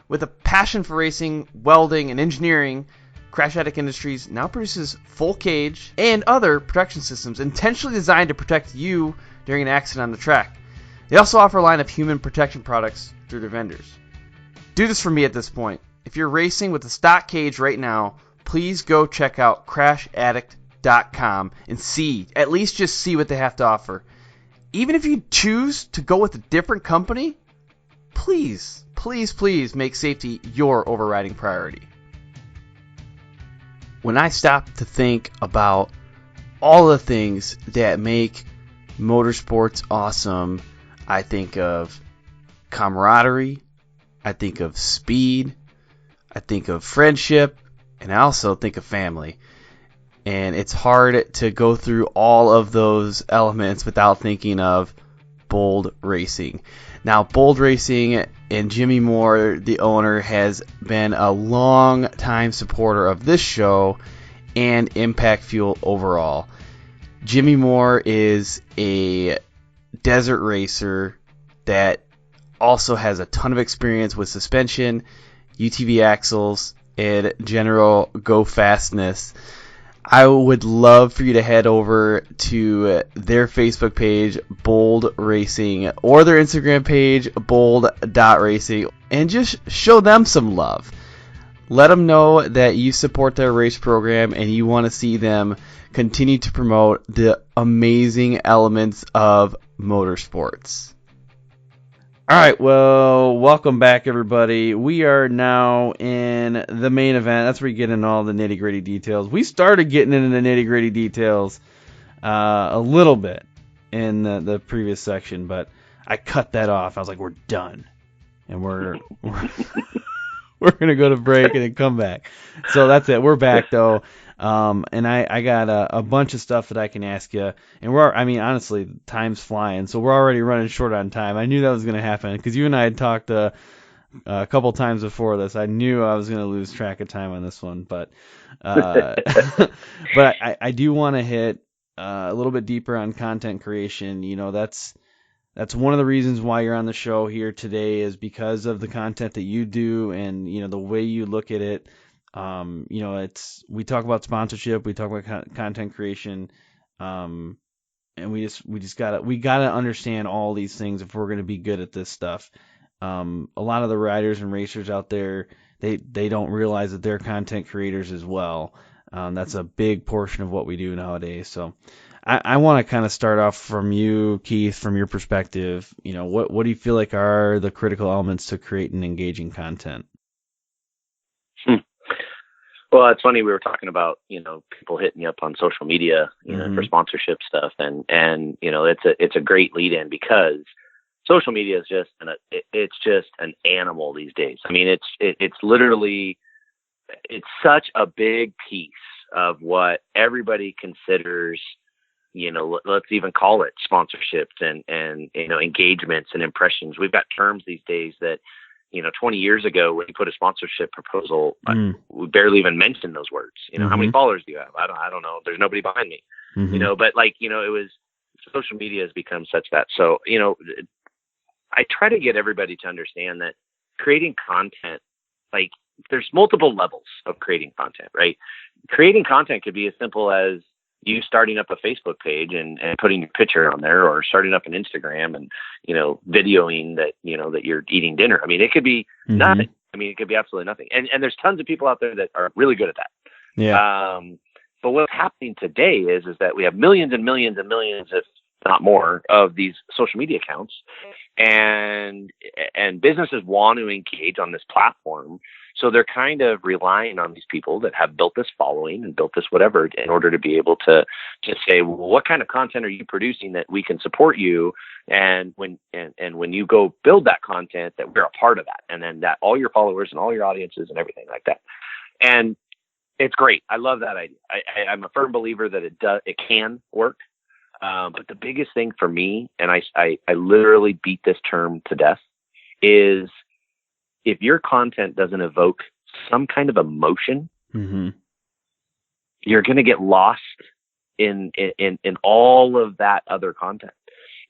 B: With a passion for racing, welding, and engineering, Crash Addict Industries now produces full cage and other protection systems intentionally designed to protect you during an accident on the track. They also offer a line of human protection products through their vendors. Do this for me at this point. If you're racing with a stock cage right now, please go check out CrashAddict.com and at least just see what they have to offer. even if you choose to go with a different company, please, please, please make safety your overriding priority. When I stop to think about all the things that make motorsports awesome, I think of camaraderie, I think of speed, I think of friendship, and I also think of family. And it's hard to go through all of those elements without thinking of Bold Racing. Now, Bold Racing and Jimmy Moore, the owner, has been a long-time supporter of this show and Impact Fuel overall. Jimmy Moore is a desert racer that also has a ton of experience with suspension, UTV axles, and general go-fastness. I would love for you to head over to their Facebook page, Bold Racing, or their Instagram page, bold.racing, and just show them some love. Let them know that you support their race program and you want to see them continue to promote the amazing elements of motorsports. All right, well, welcome back, everybody. We are now in the main event. That's where we get into all the nitty-gritty details. We started getting into the nitty-gritty details a little bit in the previous section, but I cut that off. I was like, we're done. And we're going to go to break and then come back. So that's it. We're back, though. And I got a bunch of stuff that I can ask you, and honestly, time's flying, so we're already running short on time. I knew that was going to happen because you and I had talked a couple times before this. I knew I was going to lose track of time on this one, but but I do want to hit a little bit deeper on content creation. You know, that's one of the reasons why you're on the show here today, is because of the content that you do and, you know, the way you look at it. You know, we talk about sponsorship, we talk about content creation, and we gotta understand all these things if we're going to be good at this stuff. A lot of the riders and racers out there, they don't realize that they're content creators as well. That's a big portion of what we do nowadays. So I want to kind of start off from you, Keith, from your perspective. You know, what do you feel like are the critical elements to creating engaging content?
D: Well, it's funny. We were talking about, you know, people hitting you up on social media, you know, for sponsorship stuff. And, you know, it's a great lead in because social media is just, it's just an animal these days. I mean, it's literally, it's such a big piece of what everybody considers, you know, let's even call it sponsorships and, you know, engagements and impressions. We've got terms these days that, you know, 20 years ago when you put a sponsorship proposal, we barely even mentioned those words. You know, how many followers do you have? I don't know. There's nobody behind me, you know, but like, you know, it was, social media has become such that. So, you know, I try to get everybody to understand that creating content, like there's multiple levels of creating content, right? Creating content could be as simple as you starting up a Facebook page and putting your picture on there, or starting up an Instagram and, you know, videoing that, you know, that you're eating dinner. I mean, it could be nothing. I mean, it could be absolutely nothing. And there's tons of people out there that are really good at that.
B: Yeah.
D: But what's happening today is that we have millions and millions and millions, if not more, of these social media accounts, and businesses want to engage on this platform. So they're kind of relying on these people that have built this following and built this whatever in order to be able to say, well, what kind of content are you producing that we can support you? And when you go build that content, that we're a part of that. And then that all your followers and all your audiences and everything like that. And it's great. I love that idea. I'm a firm believer that it can work. But the biggest thing for me, and I literally beat this term to death, is if your content doesn't evoke some kind of emotion, you're going to get lost in all of that other content.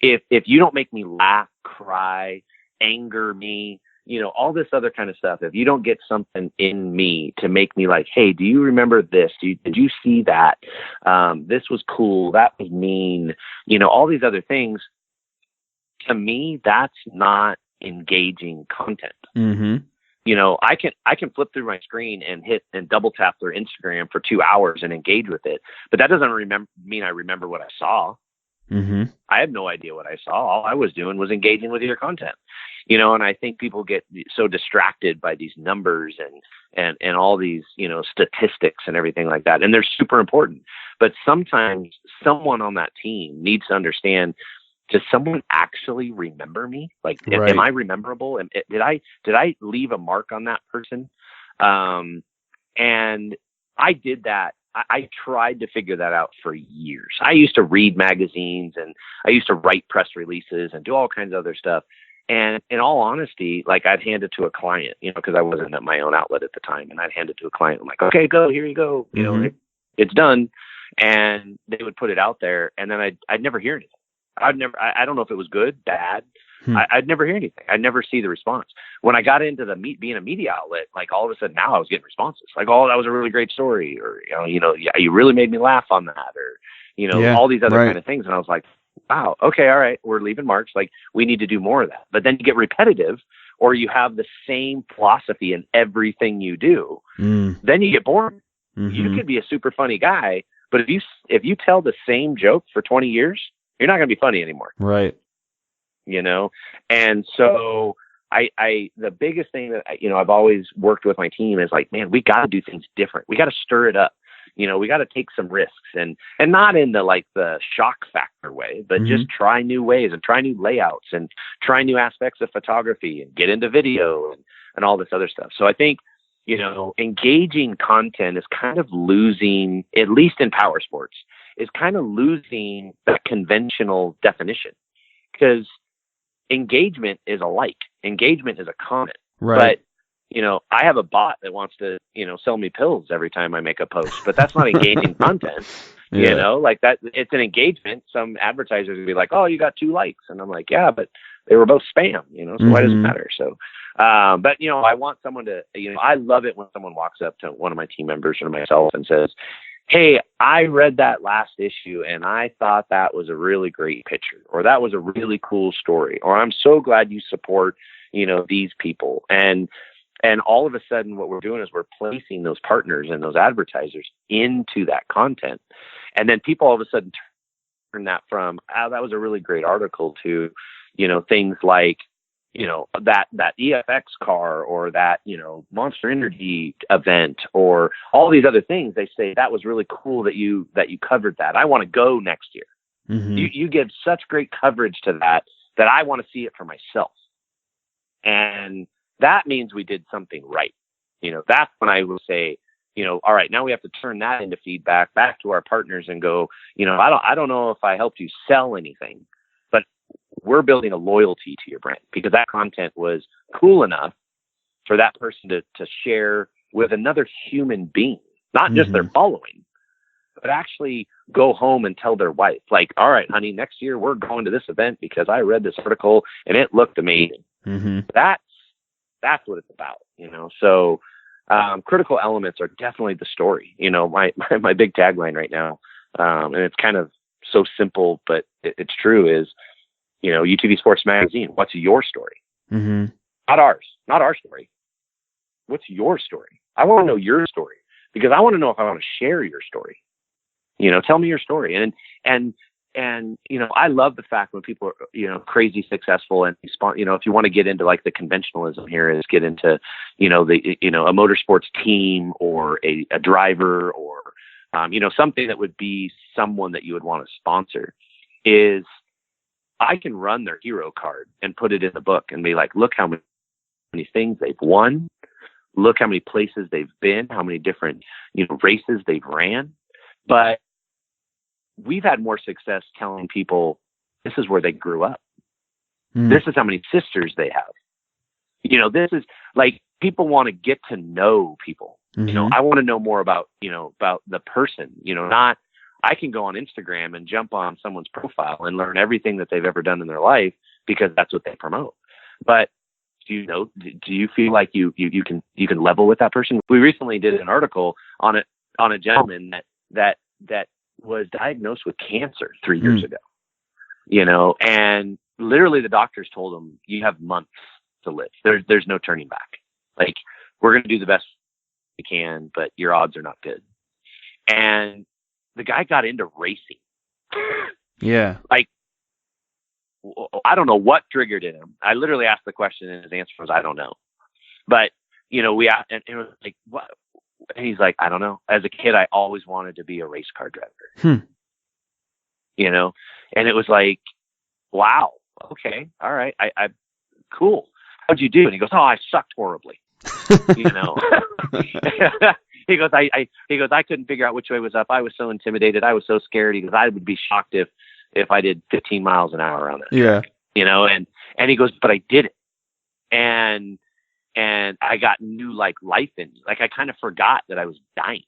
D: If you don't make me laugh, cry, anger me, you know, all this other kind of stuff, if you don't get something in me to make me like, hey, do you remember this? Did you see that? This was cool. That was mean. You know, all these other things, to me, that's not engaging content. You know, I can flip through my screen and hit and double tap their Instagram for 2 hours and engage with it, but that doesn't mean I remember what I saw. I had no idea what I saw. All I was doing was engaging with your content, you know, and I think people get so distracted by these numbers and all these, you know, statistics and everything like that. And they're super important, but sometimes someone on that team needs to understand, does someone actually remember me? Like,
B: Right.
D: am I rememberable? And did I leave a mark on that person? And I did that. I tried to figure that out for years. I used to read magazines and I used to write press releases and do all kinds of other stuff. And in all honesty, like, I'd hand it to a client, you know, cause I wasn't at my own outlet at the time, and I'd hand it to a client. I'm like, okay, go, here you go. You know, it's done. And they would put it out there, and then I'd never hear anything. I don't know if it was good, bad. I'd never hear anything. I'd never see the response. When I got into being a media outlet, like, all of a sudden now I was getting responses like, oh, that was a really great story. Or, yeah, you really made me laugh on that. Or, all these other kind of things. And I was like, wow, okay, all right, we're leaving marks. Like, we need to do more of that. But then you get repetitive, or you have the same philosophy in everything you do. Then you get bored. You could be a super funny guy, but if you tell the same joke for 20 years, you're not going to be funny anymore.
B: Right.
D: And so the biggest thing that, I've always worked with my team is like, man, we got to do things different. We got to stir it up. We got to take some risks, and not in the shock factor way, but just try new ways and try new layouts and try new aspects of photography and get into video and all this other stuff. So I think, engaging content is kind of losing, at least in power sports, is kind of losing that conventional definition, because engagement is a like, engagement is a comment.
B: Right.
D: But, I have a bot that wants to, sell me pills every time I make a post, but that's not engaging content, like that. It's an engagement. Some advertisers would be like, oh, you got 2 likes. And I'm like, yeah, but they were both spam, so why does it matter? So, but I want someone to, I love it when someone walks up to one of my team members or myself and says, hey, I read that last issue and I thought that was a really great picture, or that was a really cool story, or I'm so glad you support, these people. And all of a sudden what we're doing is we're placing those partners and those advertisers into that content. And then people all of a sudden turn that from, that was a really great article, to, things like, that EFX car, or that, Monster Energy event, or all these other things. They say, that was really cool that you covered that. I want to go next year. You give such great coverage to that I want to see it for myself. And that means we did something right. That's when I will say, all right, now we have to turn that into feedback back to our partners and go, I don't know if I helped you sell anything, but we're building a loyalty to your brand, because that content was cool enough for that person to share with another human being, not just their following, but actually go home and tell their wife, like, all right, honey, next year we're going to this event because I read this article and it looked amazing. That's what it's about, So critical elements are definitely the story. My big tagline right now, and it's kind of so simple, but it's true, is, UTV Sports Magazine, what's your story? Not ours, not our story. What's your story? I want to know your story, because I want to know if I want to share your story. Tell me your story. And I love the fact when people are, crazy successful, and if you want to get into like the conventionalism here, is get into, a motorsports team, or a driver, or, something that would be someone that you would want to sponsor, is I can run their hero card and put it in the book and be like, look how many things they've won. Look how many places they've been, how many different, races they've ran. But we've had more success telling people this is where they grew up. This is how many sisters they have. This is like, people want to get to know people. I want to know more about the person, not, I can go on Instagram and jump on someone's profile and learn everything that they've ever done in their life, because that's what they promote. But do you feel like you can level with that person? We recently did an article on a gentleman that was diagnosed with cancer 3 years ago, and literally the doctors told him, you have months to live. There's no turning back. Like, we're going to do the best we can, but your odds are not good. And the guy got into racing,
B: Yeah.
D: Like, I don't know what triggered in him. I literally asked the question and his answer was, I don't know. But, we asked, and it was like, what? And he's like, I don't know. As a kid, I always wanted to be a race car driver. And it was like, wow, okay, all right, I cool. How'd you do? And he goes, oh, I sucked horribly. He goes, I couldn't figure out which way was up. I was so intimidated. I was so scared. He goes, I would be shocked if I did 15 miles an hour on that track, and he goes, but I did it. And I got new life in me. Like I kind of forgot that I was dying.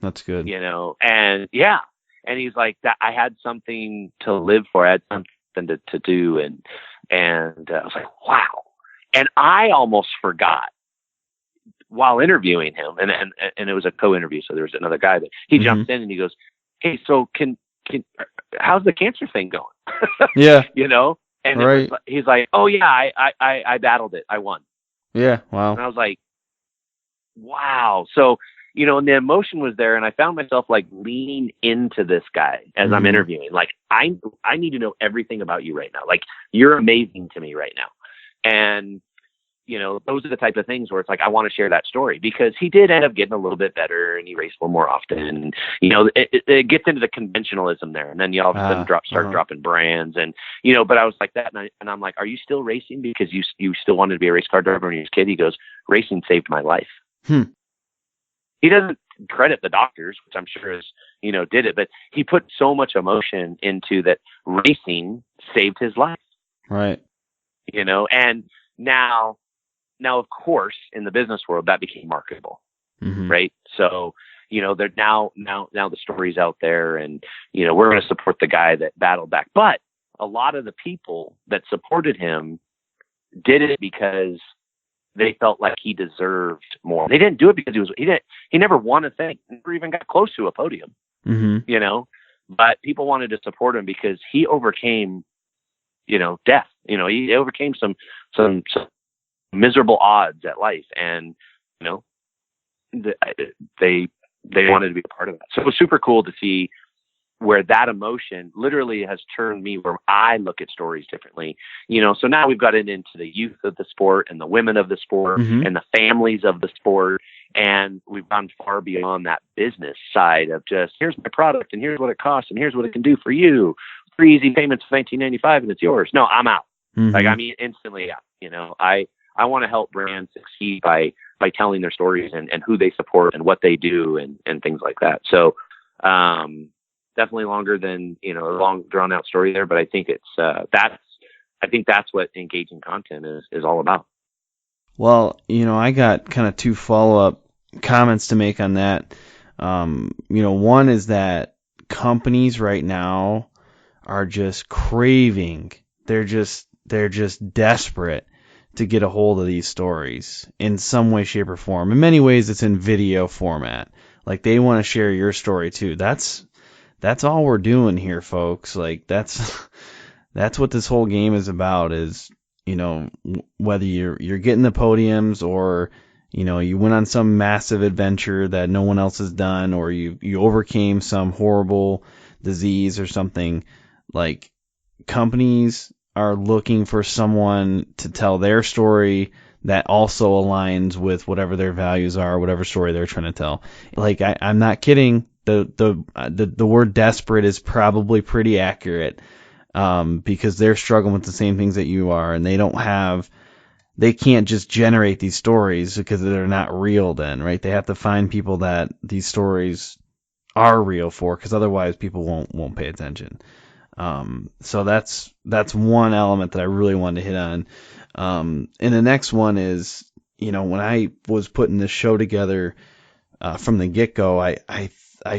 B: That's good.
D: And yeah. And he's like, that I had something to live for. I had something to do. And I was like, wow. And I almost forgot while interviewing him, and it was a co-interview. So there was another guy, but he jumps in and he goes, hey, so can how's the cancer thing going?
B: Yeah.
D: And
B: right.
D: He's like, oh yeah, I battled it. I won.
B: Yeah. Wow.
D: And I was like, wow. So, and the emotion was there, and I found myself like leaning into this guy as I'm interviewing. Like, I need to know everything about you right now. Like, you're amazing to me right now. And, those are the type of things where it's like, I want to share that story, because he did end up getting a little bit better and he raced a little more often. And, it gets into the conventionalism there. And then you all of a sudden start dropping brands and, but I was like that. And I'm like, are you still racing because you still wanted to be a race car driver when you was a kid? He goes, racing saved my life. He doesn't credit the doctors, which I'm sure is, did it, but he put so much emotion into that. Racing saved his life.
B: Right.
D: And now of course, in the business world, that became marketable. Right. So, they're now the story's out there, and, we're going to support the guy that battled back. But a lot of the people that supported him did it because they felt like he deserved more. They didn't do it because he never won a thing, never even got close to a podium, but people wanted to support him because he overcame, death. He overcame some miserable odds at life, and, they wanted to be a part of that. So it was super cool to see where that emotion literally has turned me where I look at stories differently. So now we've got it into the youth of the sport and the women of the sport and the families of the sport. And we've gone far beyond that business side of just, here's my product and here's what it costs and here's what it can do for you. 3 easy payments of $19.95 and it's yours. No, I'm out. Like, I mean, instantly out. I want to help brands succeed by telling their stories and who they support and what they do and things like that. So, definitely longer than, a long drawn out story there, but I think it's, I think that's what engaging content is all about.
B: Well, I got kind of 2 follow-up comments to make on that. One is that companies right now are just craving. They're just desperate to get a hold of these stories in some way, shape, or form. In many ways, it's in video format. Like, they want to share your story too. That's all we're doing here, folks. Like, that's what this whole game is about, is, whether you're getting the podiums or, you went on some massive adventure that no one else has done, or you overcame some horrible disease or something. Like, companies are looking for someone to tell their story that also aligns with whatever their values are, whatever story they're trying to tell. Like, I'm not kidding. The word desperate is probably pretty accurate, because they're struggling with the same things that you are, and they can't just generate these stories because they're not real then, right? They have to find people that these stories are real for, because otherwise people won't pay attention. So that's one element that I really wanted to hit on. And the next one is, when I was putting this show together, from the get-go, I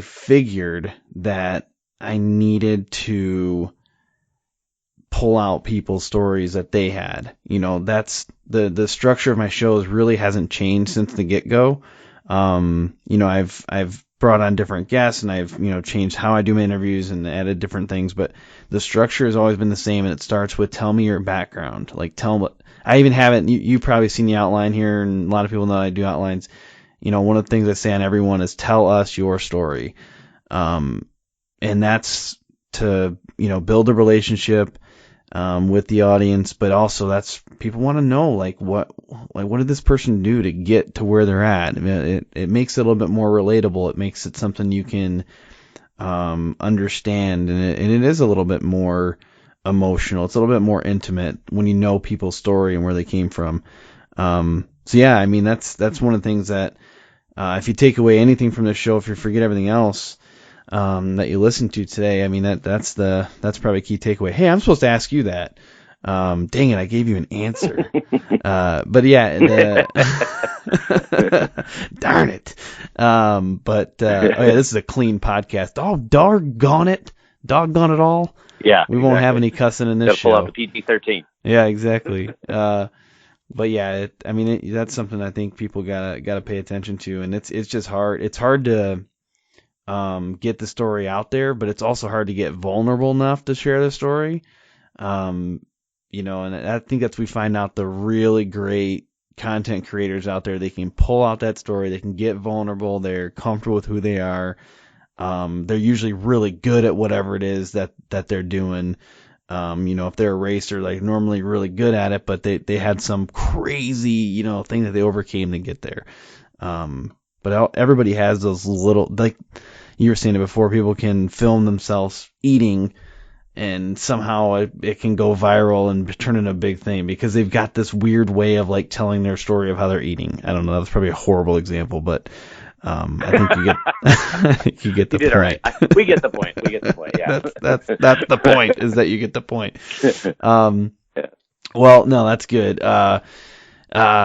B: figured that I needed to pull out people's stories that they had. That's the structure of my shows really hasn't changed since the get-go. I've brought on different guests, and I've, changed how I do my interviews and added different things, but the structure has always been the same, and it starts with tell me your background. Like, tell what I even have it. You've probably seen the outline here, and a lot of people know I do outlines. One of the things I say on everyone is tell us your story. And that's to, build a relationship with the audience, but also people want to know what did this person do to get to where they're at. I mean, it makes it a little bit more relatable. It makes it something you can understand, and it is a little bit more emotional. It's a little bit more intimate when you know people's story and where they came from. So yeah, I mean that's one of the things that if you take away anything from the show, if you forget everything else that you listened to today, I mean that's probably a key takeaway. Hey, I'm supposed to ask you that. Dang it, I gave you an answer. But yeah, darn it. This is a clean podcast. Oh, doggone it all.
D: Yeah,
B: we won't have any cussing in this show.
D: Pull out the PG-13.
B: Yeah, exactly. But yeah, that's something I think people gotta pay attention to, and it's just hard. It's hard to get the story out there, but it's also hard to get vulnerable enough to share the story. And I think that's we find out the really great content creators out there. They can pull out that story. They can get vulnerable. They're comfortable with who they are. They're usually really good at whatever it is that they're doing. If they're a racer, normally really good at it, but they had some crazy, thing that they overcame to get there. But everybody has those little, like you were saying it before, people can film themselves eating and somehow it can go viral and turn into a big thing because they've got this weird way of telling their story of how they're eating. I don't know. That's probably a horrible example, but I think you get the point.
D: Right. We get the point. Yeah.
B: that's the point, is that you get the point. Well, no, that's good.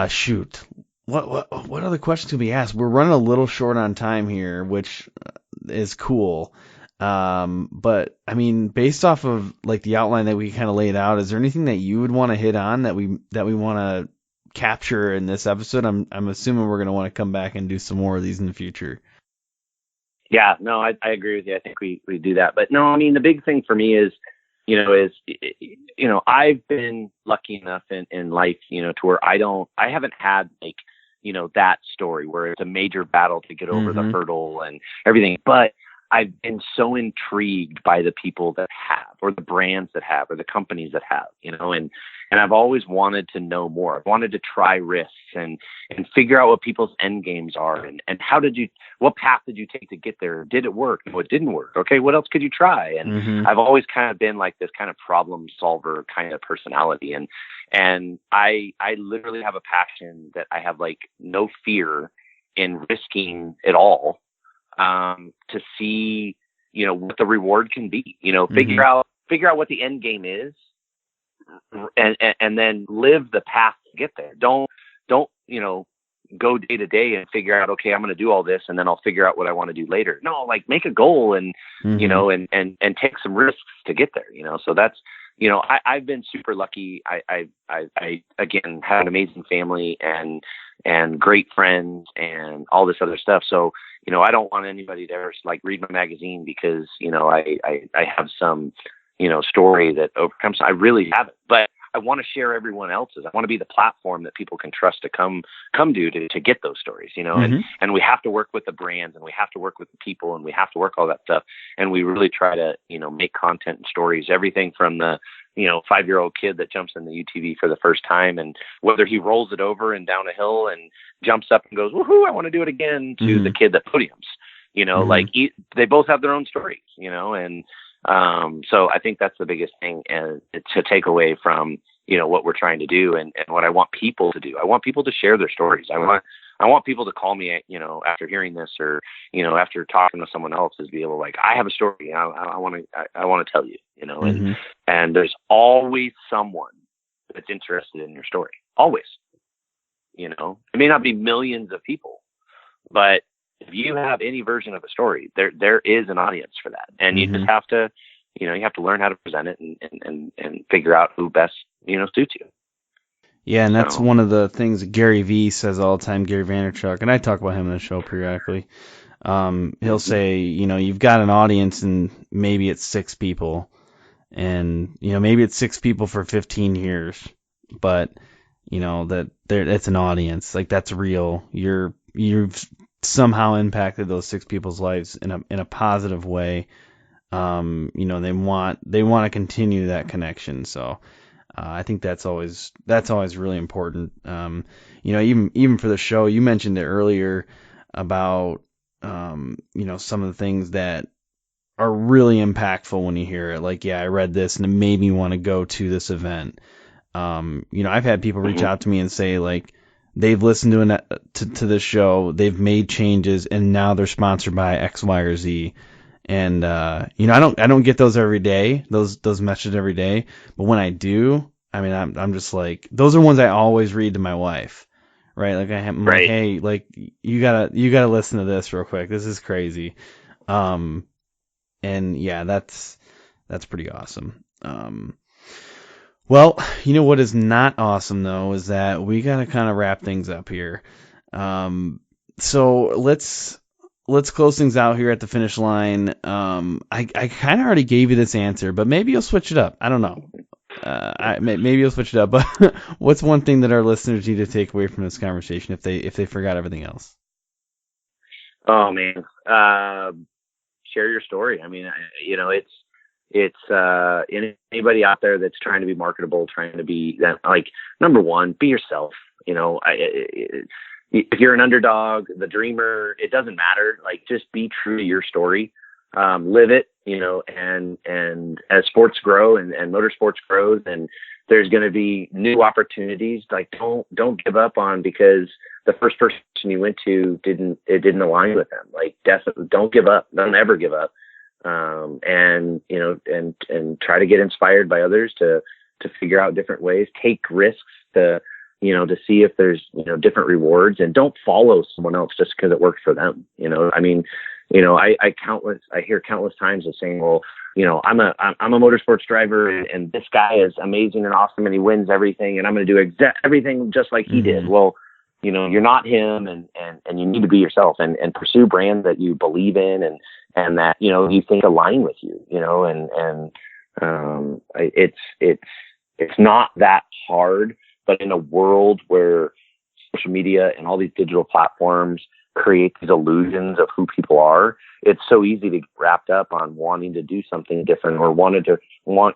B: Shoot. What other questions can we ask? We're running a little short on time here, which is cool. But I mean, based off of the outline that we kind of laid out, is there anything that you would want to hit on that we want to capture in this episode? I'm assuming we're going to want to come back and do some more of these in the future.
D: Yeah, no, I agree with you. I think we do that. But no, I mean, the big thing for me is, I've been lucky enough in life, to where I haven't had that story where it's a major battle to get over the hurdle and everything. But I've been so intrigued by the people that have, or the brands that have, or the companies that have, and I've always wanted to know more. I've wanted to try risks and figure out what people's end games are and what path did you take to get there? Did it work? No, it didn't work. Okay, what else could you try? And I've always kind of been this kind of problem solver kind of personality. And I literally have a passion that I have no fear in risking it all. To see, what the reward can be, figure out what the end game is and then live the path to get there. Don't, go day to day and figure out, okay, I'm going to do all this and then I'll figure out what I want to do later. No, make a goal and, and take some risks to get there, so that's, I've been super lucky. I again had an amazing family and great friends and all this other stuff. So, I don't want anybody to ever read my magazine because, I have some, story that overcomes. I really haven't, but I want to share everyone else's. I want to be the platform that people can trust to come to get those stories, and we have to work with the brands and we have to work with the people and we have to work all that stuff. And we really try to, make content and stories, everything from the, 5-year-old kid that jumps in the UTV for the first time and whether he rolls it over and down a hill and jumps up and goes, woohoo, I want to do it again, to the kid that podiums, they both have their own stories, and so I think that's the biggest thing to take away from, what we're trying to do and what I want people to do. I want people to share their stories. I want people to call me, after hearing this or, after talking to someone else, is be able I have a story. I want to tell you, and there's always someone that's interested in your story. Always, it may not be millions of people, but if you have any version of a story, there is an audience for that. And you just have to, you have to learn how to present it and figure out who best, suits you.
B: Yeah, and that's one of the things that Gary Vee says all the time, Gary Vaynerchuk, and I talk about him in the show periodically. He'll say, you've got an audience and maybe it's 6 people, and, maybe it's 6 people for 15 years, but, that it's an audience. That's real. You've somehow impacted those 6 people's lives in a positive way. They want to continue that connection. So I think that's always really important. Even for the show, you mentioned it earlier about some of the things that are really impactful when you hear it. Like, yeah, I read this and it made me want to go to this event. I've had people reach out to me and say, like, they've listened to this show, they've made changes, and now they're sponsored by X, Y, or Z. And I don't get those every day, those messages every day. But when I do, I mean, I'm just like, those are ones I always read to my wife, right? Like I'm like, hey, like you gotta listen to this real quick. This is crazy. And yeah, that's pretty awesome. Well, what is not awesome though is that we gotta kind of wrap things up here. So let's close things out here at the finish line. I kind of already gave you this answer, but maybe you'll switch it up. I don't know. Maybe you'll switch it up. But what's one thing that our listeners need to take away from this conversation if they forgot everything else?
D: Oh man, share your story. I mean, it's anybody out there that's trying to be marketable, trying to be that, like, number one, be yourself. If you're an underdog, the dreamer, it doesn't matter. Like, just be true to your story, live it, and as sports grow and motorsports grows, and there's going to be new opportunities. Like, don't give up on because the first person you went to didn't align with them. Like, definitely don't give up. Don't ever give up. And try to get inspired by others to figure out different ways, take risks to see if there's, different rewards, and don't follow someone else just because it worked for them. I hear countless times of saying, well, I'm a motorsports driver and this guy is amazing and awesome and he wins everything and I'm going to do everything just like he did. Well, you're not him, and you need to be yourself and pursue brands that you believe in and that, you think align with you, it's not that hard, but in a world where social media and all these digital platforms create these illusions of who people are, it's so easy to get wrapped up on wanting to do something different or want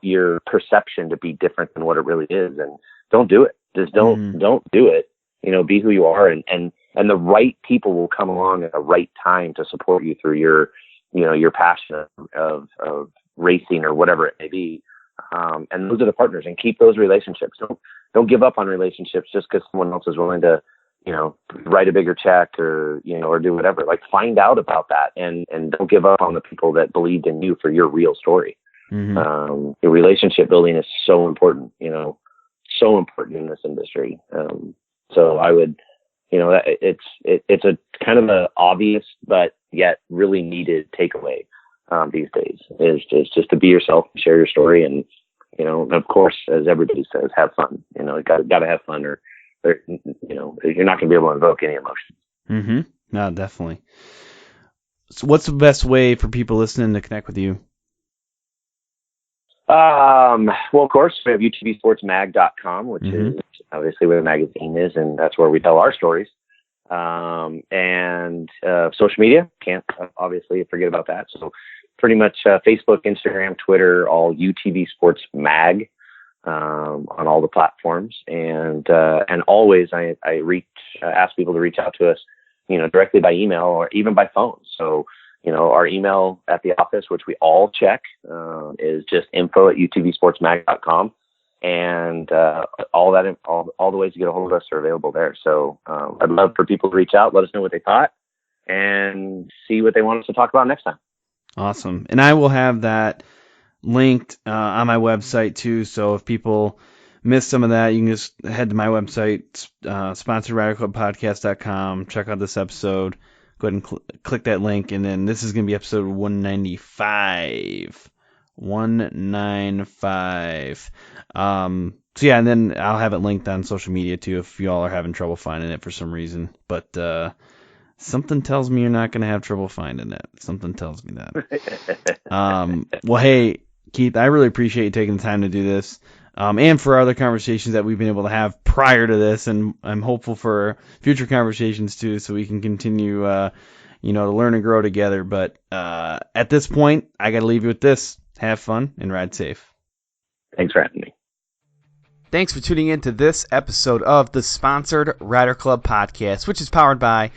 D: your perception to be different than what it really is. And don't do it. Just don't do it. Be who you are, and the right people will come along at the right time to support you through your passion of racing or whatever it may be. And those are the partners, and keep those relationships. Don't give up on relationships just because someone else is willing to, write a bigger check or do whatever. Like, find out about that and don't give up on the people that believed in you for your real story. Your relationship building is so important, so important in this industry. So I would, it's a kind of a obvious, but yet really needed takeaway these days is just to be yourself, share your story, and of course, as everybody says, have fun. Got to have fun, or you're not going to be able to invoke any emotion.
B: No, definitely. So, what's the best way for people listening to connect with you?
D: Well, of course, we have UTVSportsMag.com, which is obviously where the magazine is, and that's where we tell our stories. And social media, can't obviously forget about that. So pretty much Facebook, Instagram, Twitter, all UTV Sports Mag on all the platforms. And always I ask people to reach out to us, directly by email or even by phone. So, our email at the office, which we all check, is just info@utvsportsmag.com. And all the ways to get a hold of us are available there. So I'd love for people to reach out, let us know what they thought, and see what they want us to talk about next time.
B: Awesome. And I will have that linked on my website too. So if people miss some of that, you can just head to my website, sponsoredriderclubpodcast.com, check out this episode. Go ahead and click that link, and then this is going to be episode 195. 195. So yeah, and then I'll have it linked on social media too if y'all are having trouble finding it for some reason. But something tells me you're not going to have trouble finding it. Something tells me that. Well, hey, Keith, I really appreciate you taking the time to do this. And for other conversations that we've been able to have prior to this, and I'm hopeful for future conversations too, so we can continue to learn and grow together. But at this point, I got to leave you with this. Have fun and ride safe.
D: Thanks for having me.
B: Thanks for tuning in to this episode of the Sponsored Rider Club podcast, which is powered by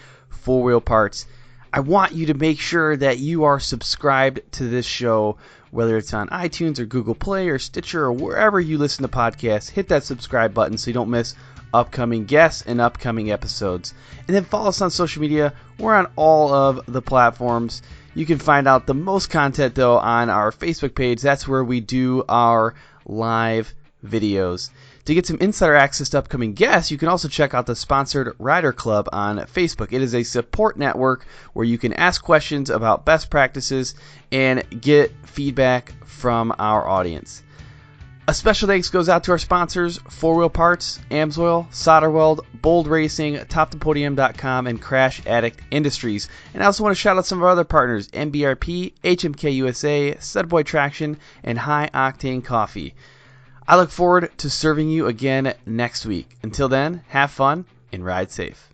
B: 4Wheel Parts. I want you to make sure that you are subscribed to this show, whether it's on iTunes or Google Play or Stitcher or wherever you listen to podcasts. Hit that subscribe button so you don't miss upcoming guests and upcoming episodes. And then follow us on social media. We're on all of the platforms. You can find out the most content, though, on our Facebook page. That's where we do our live videos. To get some insider access to upcoming guests, you can also check out the Sponsored Rider Club on Facebook. It is a support network where you can ask questions about best practices and get feedback from our audience. A special thanks goes out to our sponsors, 4Wheel Parts, AMSOIL, SolderWeld, Bold Racing, TopThePodium.com, and Crash Addict Industries. And I also want to shout out some of our other partners, MBRP, HMK USA, Sudboy Traction, and High Octane Coffee. I look forward to serving you again next week. Until then, have fun and ride safe.